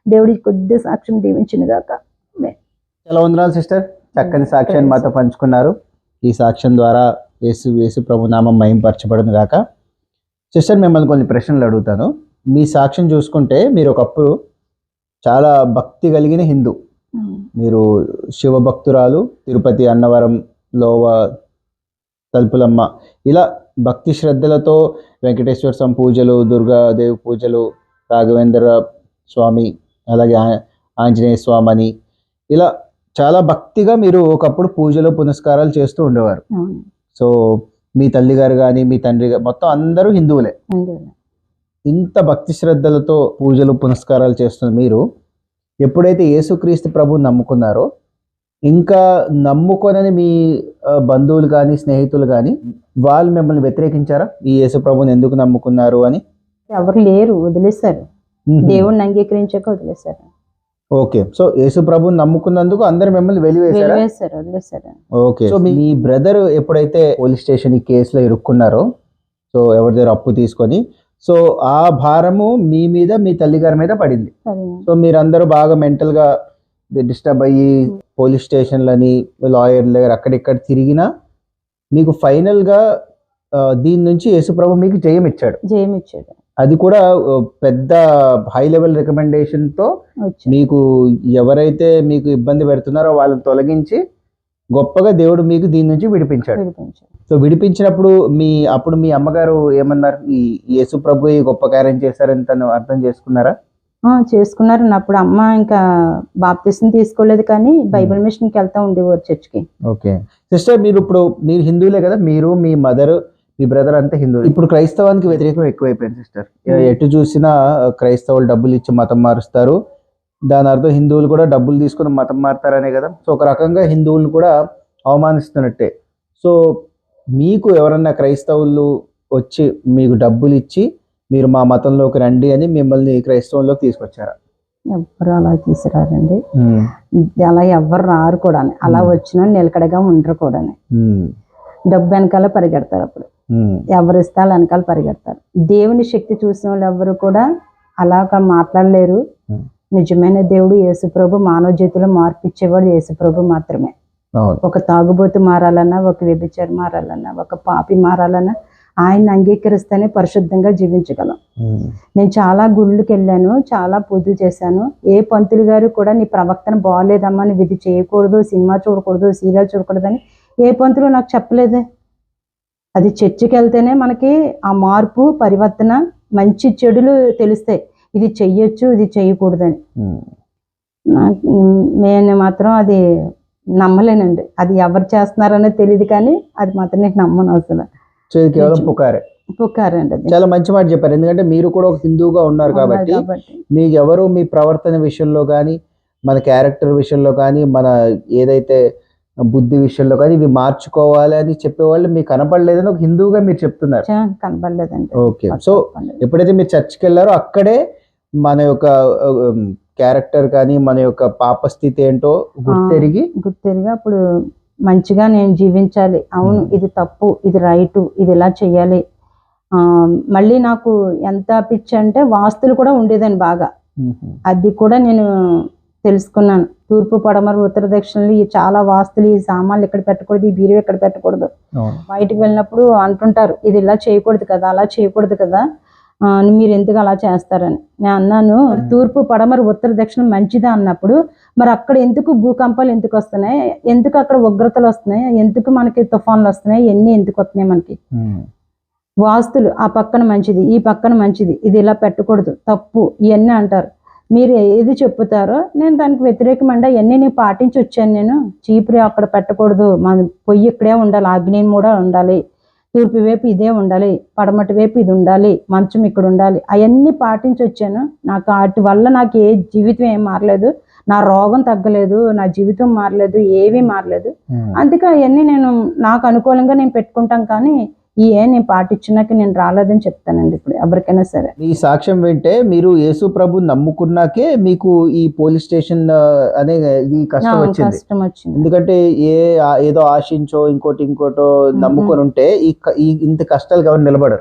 దేవుడి కొద్ది సాక్ష్యం దీవించును గాక. చాలా వందనాలు సిస్టర్, చక్కని సాక్ష్యాన్ని మాతో పంచుకున్నారు. ఈ సాక్ష్యం ద్వారా యేసు ప్రభు నామం మహింపరచబడును గాక. సిస్టర్, మిమ్మల్ని కొన్ని ప్రశ్నలు అడుగుతాను, మీ సాక్ష్యం చూసుకుంటే మీరు ఒకప్పుడు చాలా భక్తి కలిగిన హిందూ. మీరు శివభక్తురాలు, తిరుపతి అన్నవరంలో తలుపులమ్మ, ఇలా భక్తి శ్రద్ధలతో వెంకటేశ్వర స్వామి పూజలు, దుర్గాదేవి పూజలు, రాఘవేంద్ర స్వామి, అలాగే ఆంజనేయ స్వామి అని ఇలా చాలా భక్తిగా మీరు ఒకప్పుడు పూజలు పునస్కారాలు చేస్తూ ఉండేవారు. సో మీ తల్లిగారు కానీ మీ తండ్రి గారు మొత్తం అందరూ హిందువులే. ఇంత భక్తి శ్రద్ధలతో పూజలు పునస్కారాలు చేస్తున్న మీరు ఎప్పుడైతే యేసుక్రీస్తు ప్రభువుని నమ్ముకున్నారో, ఇంకా నమ్ముకొనని మీ బంధువులు కానీ స్నేహితులు కానీ వాళ్ళు మిమ్మల్ని వ్యతిరేకించారా? ఈ యేసు ప్రభువుని ఎందుకు నమ్ముకున్నారు అని? ఎవరు లేరు, వదిలేశారు. దేవుణ్ణి అంగీకరించాక వదిలేశారు. ఓకే, సో యేసు ప్రభువుని నమ్ముకున్నందుకు అందరు మిమ్మల్ని వెలివేశారు, వదిలేశారు. ఓకే. సో మీ బ్రదర్ ఎప్పుడైతే పోలీస్ స్టేషన్ ఈ కేసులో ఇరుక్కున్నారో, సో ఎవరి దగ్గర అప్పు తీసుకొని, సో ఆ భారము మీ మీద మీ తల్లిగారి మీద పడింది. సో మీరందరూ బాగా మెంటల్ గా డిస్టర్బ్ అయ్యి పోలీస్ స్టేషన్లని, లాయర్ల దగ్గర అక్కడిక్కడ తిరిగినా మీకు ఫైనల్ గా దీని నుంచి యేసుప్రభు మీకు జయం ఇచ్చాడు. అది కూడా పెద్ద హై లెవెల్ రికమెండేషన్ తో మీకు ఎవరైతే మీకు ఇబ్బంది పెడుతున్నారో వాళ్ళని తొలగించి గొప్పగా దేవుడు మీకు దీని నుంచి విడిపించాడు. సో విడిపించినప్పుడు అప్పుడు మీ అమ్మగారు ఏమన్నారు? ఈ యేసు ప్రభు గొప్ప కార్యం చేశారని తను అర్థం చేసుకున్నారా? చేసుకున్నారు. అప్పుడు అమ్మ ఇంకా బాప్తిసం తీసుకోలేదు, కానీ బైబిల్ మిషన్కి వెళ్తా ఉండేవారు చర్చ్కి. ఓకే సిస్టర్, మీరు హిందువులే కదా, మీరు మీ మదర్ మీ బ్రదర్ అంతా హిందువు. ఇప్పుడు క్రైస్తవానికి వ్యతిరేకం ఎక్కువైపోయింది సిస్టర్. ఎటు చూసినా క్రైస్తవులు డబ్బులు ఇచ్చి మతం మారుస్తారు, దాని అర్థం హిందువులు కూడా డబ్బులు తీసుకుని మతం మారుతారనే కదా. సో ఒక రకంగా హిందువులను కూడా అవమానిస్తున్నట్టే. సో మీకు ఎవరన్నా క్రైస్తవులు వచ్చి మీకు డబ్బులు ఇచ్చి మీరు మా మతంలోకి రండి అని మిమ్మల్ని క్రైస్తవంలోకి తీసుకొచ్చారా? ఎవ్వరు అలా తీసుకురారండి, అలా ఎవ్వరు రారు కూడా. అలా వచ్చినా నిలకడగా ఉండరు కూడా. డబ్బు వెనకాల పరిగెడతారు. అప్పుడు ఎవరు ఇస్తారు వెనకాల పరిగెడతారు. దేవుని శక్తి చూసిన వాళ్ళు ఎవరు కూడా అలాగా మాట్లాడలేరు. నిజమైన దేవుడు యేసుప్రభు, మానవ జీవితంలో మార్పిచ్చేవాడు యేసుప్రభు మాత్రమే. ఒక తాగుబోతు మారాలన్నా, ఒక వ్యభిచారి మారాలన్నా, ఒక పాపి మారాలన్నా ఆయన అంగీకరిస్తేనే పరిశుద్ధంగా జీవించగలం. నేను చాలా గుళ్ళకి వెళ్ళాను, చాలా పూజలు చేశాను. ఏ పంతులు గారు కూడా నీ ప్రవర్తన బాగోలేదమ్మా, నువ్వు ఇది చేయకూడదు, సినిమా చూడకూడదు, సీరియల్ చూడకూడదు అని ఏ పంతులు నాకు చెప్పలేదే. అది చర్చికి వెళ్తేనే మనకి ఆ మార్పు, పరివర్తన, మంచి చెడులు తెలుస్తాయి. ఇది చెయ్యొచ్చు, ఇది చేయకూడదని. నేను మాత్రం అది నమ్మలేనండి. అది ఎవరు చేస్తున్నారనేది తెలియదు, కానీ అది మాత్రం నేను నమ్మను అసలు. కేవలం పుకారండి. అది చాలా మంచి మాట చెప్పారు. ఎందుకంటే మీరు కూడా ఒక హిందువుగా ఉన్నారు కాబట్టి మీకు ఎవరు మీ ప్రవర్తన విషయంలో కానీ, మన క్యారెక్టర్ విషయంలో కానీ, మన ఏదైతే బుద్ధి విషయంలో కానీ ఇవి మార్చుకోవాలి అని చెప్పేవాళ్ళు మీకు కనపడలేదని ఒక హిందువుగా మీరు చెప్తున్నారు. కనపడలేదండి. ఓకే, సో ఎప్పుడైతే మీరు చర్చికి వెళ్ళారో అక్కడే మన యొక్క క్యారెక్టర్ కానీ మన యొక్క పాప స్థితి ఏంటో గుర్తెరిగి అప్పుడు మంచిగా నేను జీవించాలి. అవును, ఇది తప్పు, ఇది రైటు, ఇది ఇలా చెయ్యాలి. మళ్ళీ నాకు ఎంత పిచ్చి అంటే వాస్తులు కూడా ఉండేదని బాగా. అది కూడా నేను తెలుసుకున్నాను. తూర్పు, పడమర, ఉత్తర, దక్షిణలు ఈ చాలా వాస్తులు, ఈ సామాన్లు ఇక్కడ పెట్టకూడదు, ఈ బీరువా ఇక్కడ పెట్టకూడదు. బయటకు వెళ్ళినప్పుడు అంటుంటారు, ఇది ఇలా చేయకూడదు కదా, అలా చేయకూడదు కదా, మీరు ఎందుకు అలా చేస్తారని. నేను అన్నాను, తూర్పు, పడమర, ఉత్తర, దక్షిణం మంచిదా అన్నప్పుడు మరి అక్కడ ఎందుకు భూకంపాలు ఎందుకు వస్తున్నాయి, ఎందుకు అక్కడ ఉగ్రతలు వస్తున్నాయి, ఎందుకు మనకి తుఫాన్లు వస్తున్నాయి, ఇవన్నీ ఎందుకు వస్తున్నాయి మనకి? వాస్తులు ఆ పక్కన మంచిది, ఈ పక్కన మంచిది, ఇది ఇలా పెట్టకూడదు, తప్పు, ఇవన్నీ అంటారు. మీరు ఏది చెప్పుతారో నేను దానికి వ్యతిరేకమండి. అవన్నీ నేను పాటించి వచ్చాను. నేను చీపురు అక్కడ పెట్టకూడదు, మన పొయ్యి ఇక్కడే ఉండాలి, అగ్నేయం కూడా ఉండాలి, తూర్పు వైపు ఇదే ఉండాలి, పడమటి వైపు ఇది ఉండాలి, మంచం ఇక్కడ ఉండాలి, అవన్నీ పాటించి వచ్చాను. నాకు వాటి వల్ల నాకు ఏ జీవితం ఏం మారలేదు, నా రోగం తగ్గలేదు, నా జీవితం మారలేదు, ఏమీ మారలేదు. అందుకే అవన్నీ నేను నాకు అనుకూలంగా నేను పెట్టుకుంటాను. కానీ నేను పాటించినాక నేను రాలేదని చెప్తానండి ఇప్పుడు ఎవరికైనా సరే. ఈ సాక్ష్యం వింటే మీరు యేసు ప్రభు నమ్ముకున్నాకే మీకు ఈ పోలీస్ స్టేషన్ అనే కష్టం వచ్చింది. ఎందుకంటే ఏదో ఆశించో ఇంకోటో నమ్ముకొని ఉంటే ఈ ఇంత కష్టాలు ఎవరు నిలబడరు.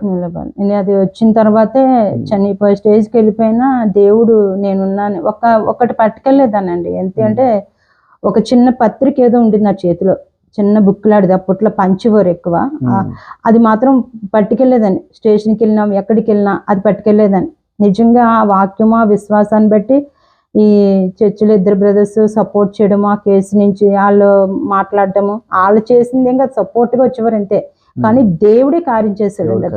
అది వచ్చిన తర్వాతే చనిపోయే స్టేజ్కి వెళ్ళిపోయినా దేవుడు నేనున్నాను. ఒకటి పట్టుకెళ్ళలేదానండి. ఎందుకంటే ఒక చిన్న పత్రిక ఏదో ఉండింది నా చేతిలో, చిన్న బుక్ లాంటిది. అప్పట్లో పంచివారు ఎక్కువ. అది మాత్రం పట్టుకెళ్ళేదాన్ని. స్టేషన్కి వెళ్ళినా, ఎక్కడికి వెళ్ళినా అది పట్టుకెళ్ళేదాన్ని. నిజంగా ఆ వాక్యము ఆ విశ్వాసాన్ని బట్టి ఈ చర్చిలో ఇద్దరు బ్రదర్స్ సపోర్ట్ చేయడము, ఆ కేసు నుంచి వాళ్ళు మాట్లాడటము, వాళ్ళు చేసింది ఏం కాదు, సపోర్ట్గా వచ్చేవారు అంతే. కానీ దేవుడే కార్యం చేశాడండి.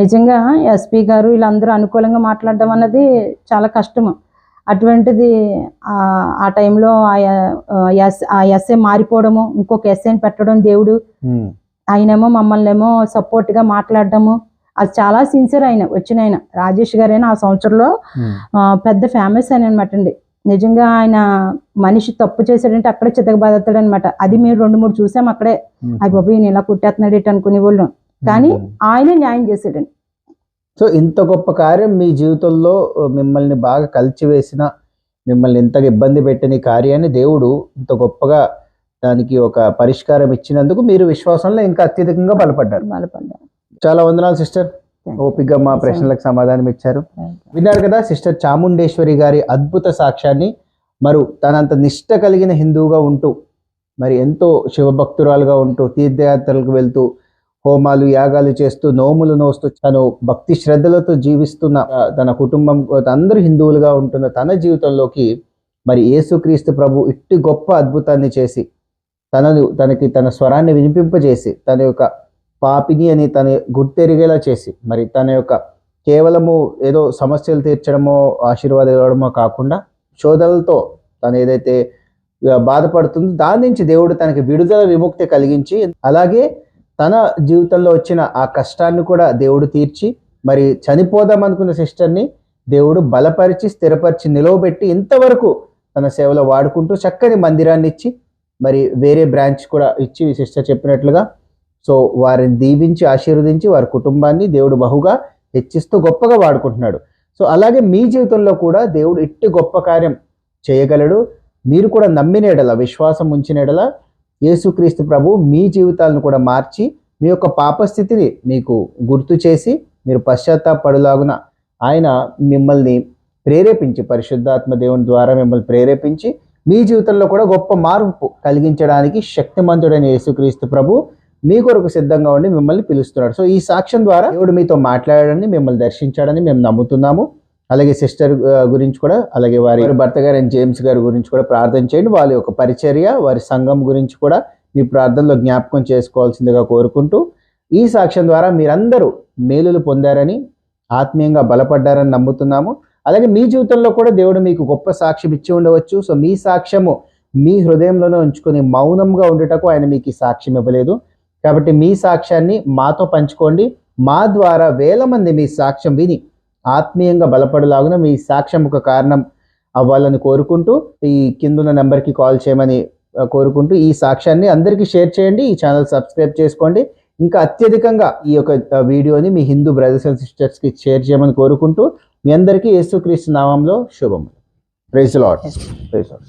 నిజంగా ఎస్పీ గారు వీళ్ళందరూ అనుకూలంగా మాట్లాడడం అన్నది చాలా కష్టము. అటువంటిది ఆ టైంలో ఆ ఎస్ఐ మారిపోవడము, ఇంకొక ఎస్ఐని పెట్టడం, దేవుడు ఆయనేమో మమ్మల్ని ఏమో సపోర్ట్గా మాట్లాడడము, అది చాలా సిన్సియర్. వచ్చిన ఆయన రాజేష్ గారైనా ఆ సంవత్సరంలో పెద్ద ఫేమస్ ఆయన అనమాట అండి. నిజంగా ఆయన మనిషి తప్పు చేశాడంటే అక్కడే చితకబాదుతాడు అనమాట. అది మేము 2-3 చూసాం అక్కడే. అయ్య బాబు ఈయన ఇలా కుట్టేస్తున్నాడు ఇటు అనుకునే వాళ్ళం, కానీ ఆయనే న్యాయం చేశాడండి. సో ఇంత గొప్ప కార్యం మీ జీవితంలో మిమ్మల్ని బాగా కలిచివేసిన, మిమ్మల్ని ఇంతగా ఇబ్బంది పెట్టిన కార్యాన్ని దేవుడు ఇంత గొప్పగా దానికి ఒక పరిష్కారం ఇచ్చినందుకు మీరు విశ్వాసంలో ఇంకా అత్యధికంగా బలపడ్డారు. చాలా వందనాలు సిస్టర్, ఓపికగా మా ప్రశ్నలకు సమాధానం ఇచ్చారు. విన్నారు కదా సిస్టర్ చాముండేశ్వరి గారి అద్భుత సాక్ష్యాన్ని. మరి తనంత నిష్ట కలిగిన హిందువుగా ఉంటూ, మరి ఎంతో శివభక్తురాలుగా ఉంటూ, తీర్థయాత్రలకు వెళ్తూ, హోమాలు యాగాలు చేస్తూ, నోములు నోస్తూ, తను భక్తి శ్రద్ధలతో జీవిస్తున్న తన కుటుంబం, అందరూ హిందువులుగా ఉంటున్న తన జీవితంలోకి మరి యేసుక్రీస్తు ప్రభు ఇట్టి గొప్ప అద్భుతాన్ని చేసి తనకి తన స్వరాన్ని వినిపింపజేసి, తన యొక్క పాపిని అని తన గుర్తెరిగేలా చేసి, మరి తన యొక్క కేవలము ఏదో సమస్యలు తీర్చడమో ఆశీర్వాదం ఇవ్వడమో కాకుండా శోధనలతో తను ఏదైతే బాధపడుతుందో దాని నుంచి దేవుడు తనకి విడుదల విముక్తి కలిగించి, అలాగే తన జీవితంలో వచ్చిన ఆ కష్టాన్ని కూడా దేవుడు తీర్చి, మరి చనిపోదాం అనుకున్న సిస్టర్ని దేవుడు బలపరిచి, స్థిరపరిచి, నిలవబెట్టి ఇంతవరకు తన సేవలో వాడుకుంటూ చక్కని మందిరాన్ని ఇచ్చి, మరి వేరే బ్రాంచ్ కూడా ఇచ్చి సిస్టర్ చెప్పినట్లుగా సో వారిని దీవించి ఆశీర్వదించి వారి కుటుంబాన్ని దేవుడు బహుగా హెచ్చిస్తూ గొప్పగా వాడుకుంటున్నాడు. సో అలాగే మీ జీవితంలో కూడా దేవుడు ఇట్టి గొప్ప కార్యం చేయగలడు. మీరు కూడా నమ్మినేడల, విశ్వాసం ఉంచినేడల యేసుక్రీస్తు ప్రభు మీ జీవితాలను కూడా మార్చి, మీ యొక్క పాపస్థితిని మీకు గుర్తు చేసి, మీరు పశ్చాత్తాపడులాగున ఆయన మిమ్మల్ని ప్రేరేపించి, పరిశుద్ధాత్మ దేవుని ద్వారా మిమ్మల్ని ప్రేరేపించి, మీ జీవితంలో కూడా గొప్ప మార్పు కలిగించడానికి శక్తిమంతుడైన యేసుక్రీస్తు ప్రభు మీ కొరకు సిద్ధంగా ఉండి మిమ్మల్ని పిలుస్తున్నాడు. సో ఈ సాక్ష్యం ద్వారా దేవుడు మీతో మాట్లాడాడని, మిమ్మల్ని దర్శించాడని మేము నమ్ముతున్నాము. అలాగే సిస్టర్ గురించి కూడా, అలాగే వారి భర్త గారు జేమ్స్ గారి గురించి కూడా ప్రార్థన చేయండి. వాళ్ళ యొక్క పరిచర్య, వారి సంఘం గురించి కూడా మీ ప్రార్థనలో జ్ఞాపకం చేసుకోవాల్సిందిగా కోరుకుంటూ, ఈ సాక్ష్యం ద్వారా మీరందరూ మేలులు పొందారని, ఆత్మీయంగా బలపడ్డారని నమ్ముతున్నాము. అలాగే మీ జీవితంలో కూడా దేవుడు మీకు గొప్ప సాక్ష్యం ఇచ్చి ఉండవచ్చు. సో మీ సాక్ష్యము మీ హృదయంలోనే ఉంచుకొని మౌనంగా ఉండటకు ఆయన మీకు ఈ సాక్ష్యం ఇవ్వలేదు. కాబట్టి మీ సాక్ష్యాన్ని మాతో పంచుకోండి. మా ద్వారా 1000 మంది మీ సాక్ష్యం విని ఆత్మీయంగా బలపడలాగున మీ సాక్ష్యం ఒక కారణం అవ్వాలని కోరుకుంటూ, ఈ కిందున్న నెంబర్కి కాల్ చేయమని కోరుకుంటూ, ఈ సాక్ష్యాన్ని అందరికీ షేర్ చేయండి. ఈ ఛానల్ సబ్స్క్రైబ్ చేసుకోండి. ఇంకా అత్యధికంగా ఈ యొక్క వీడియోని మీ హిందూ బ్రదర్స్ అండ్ సిస్టర్స్కి షేర్ చేయమని కోరుకుంటూ, మీ అందరికీ యేసుక్రీస్తు నామంలో శుభములు. Praise the lord. Praise the lord.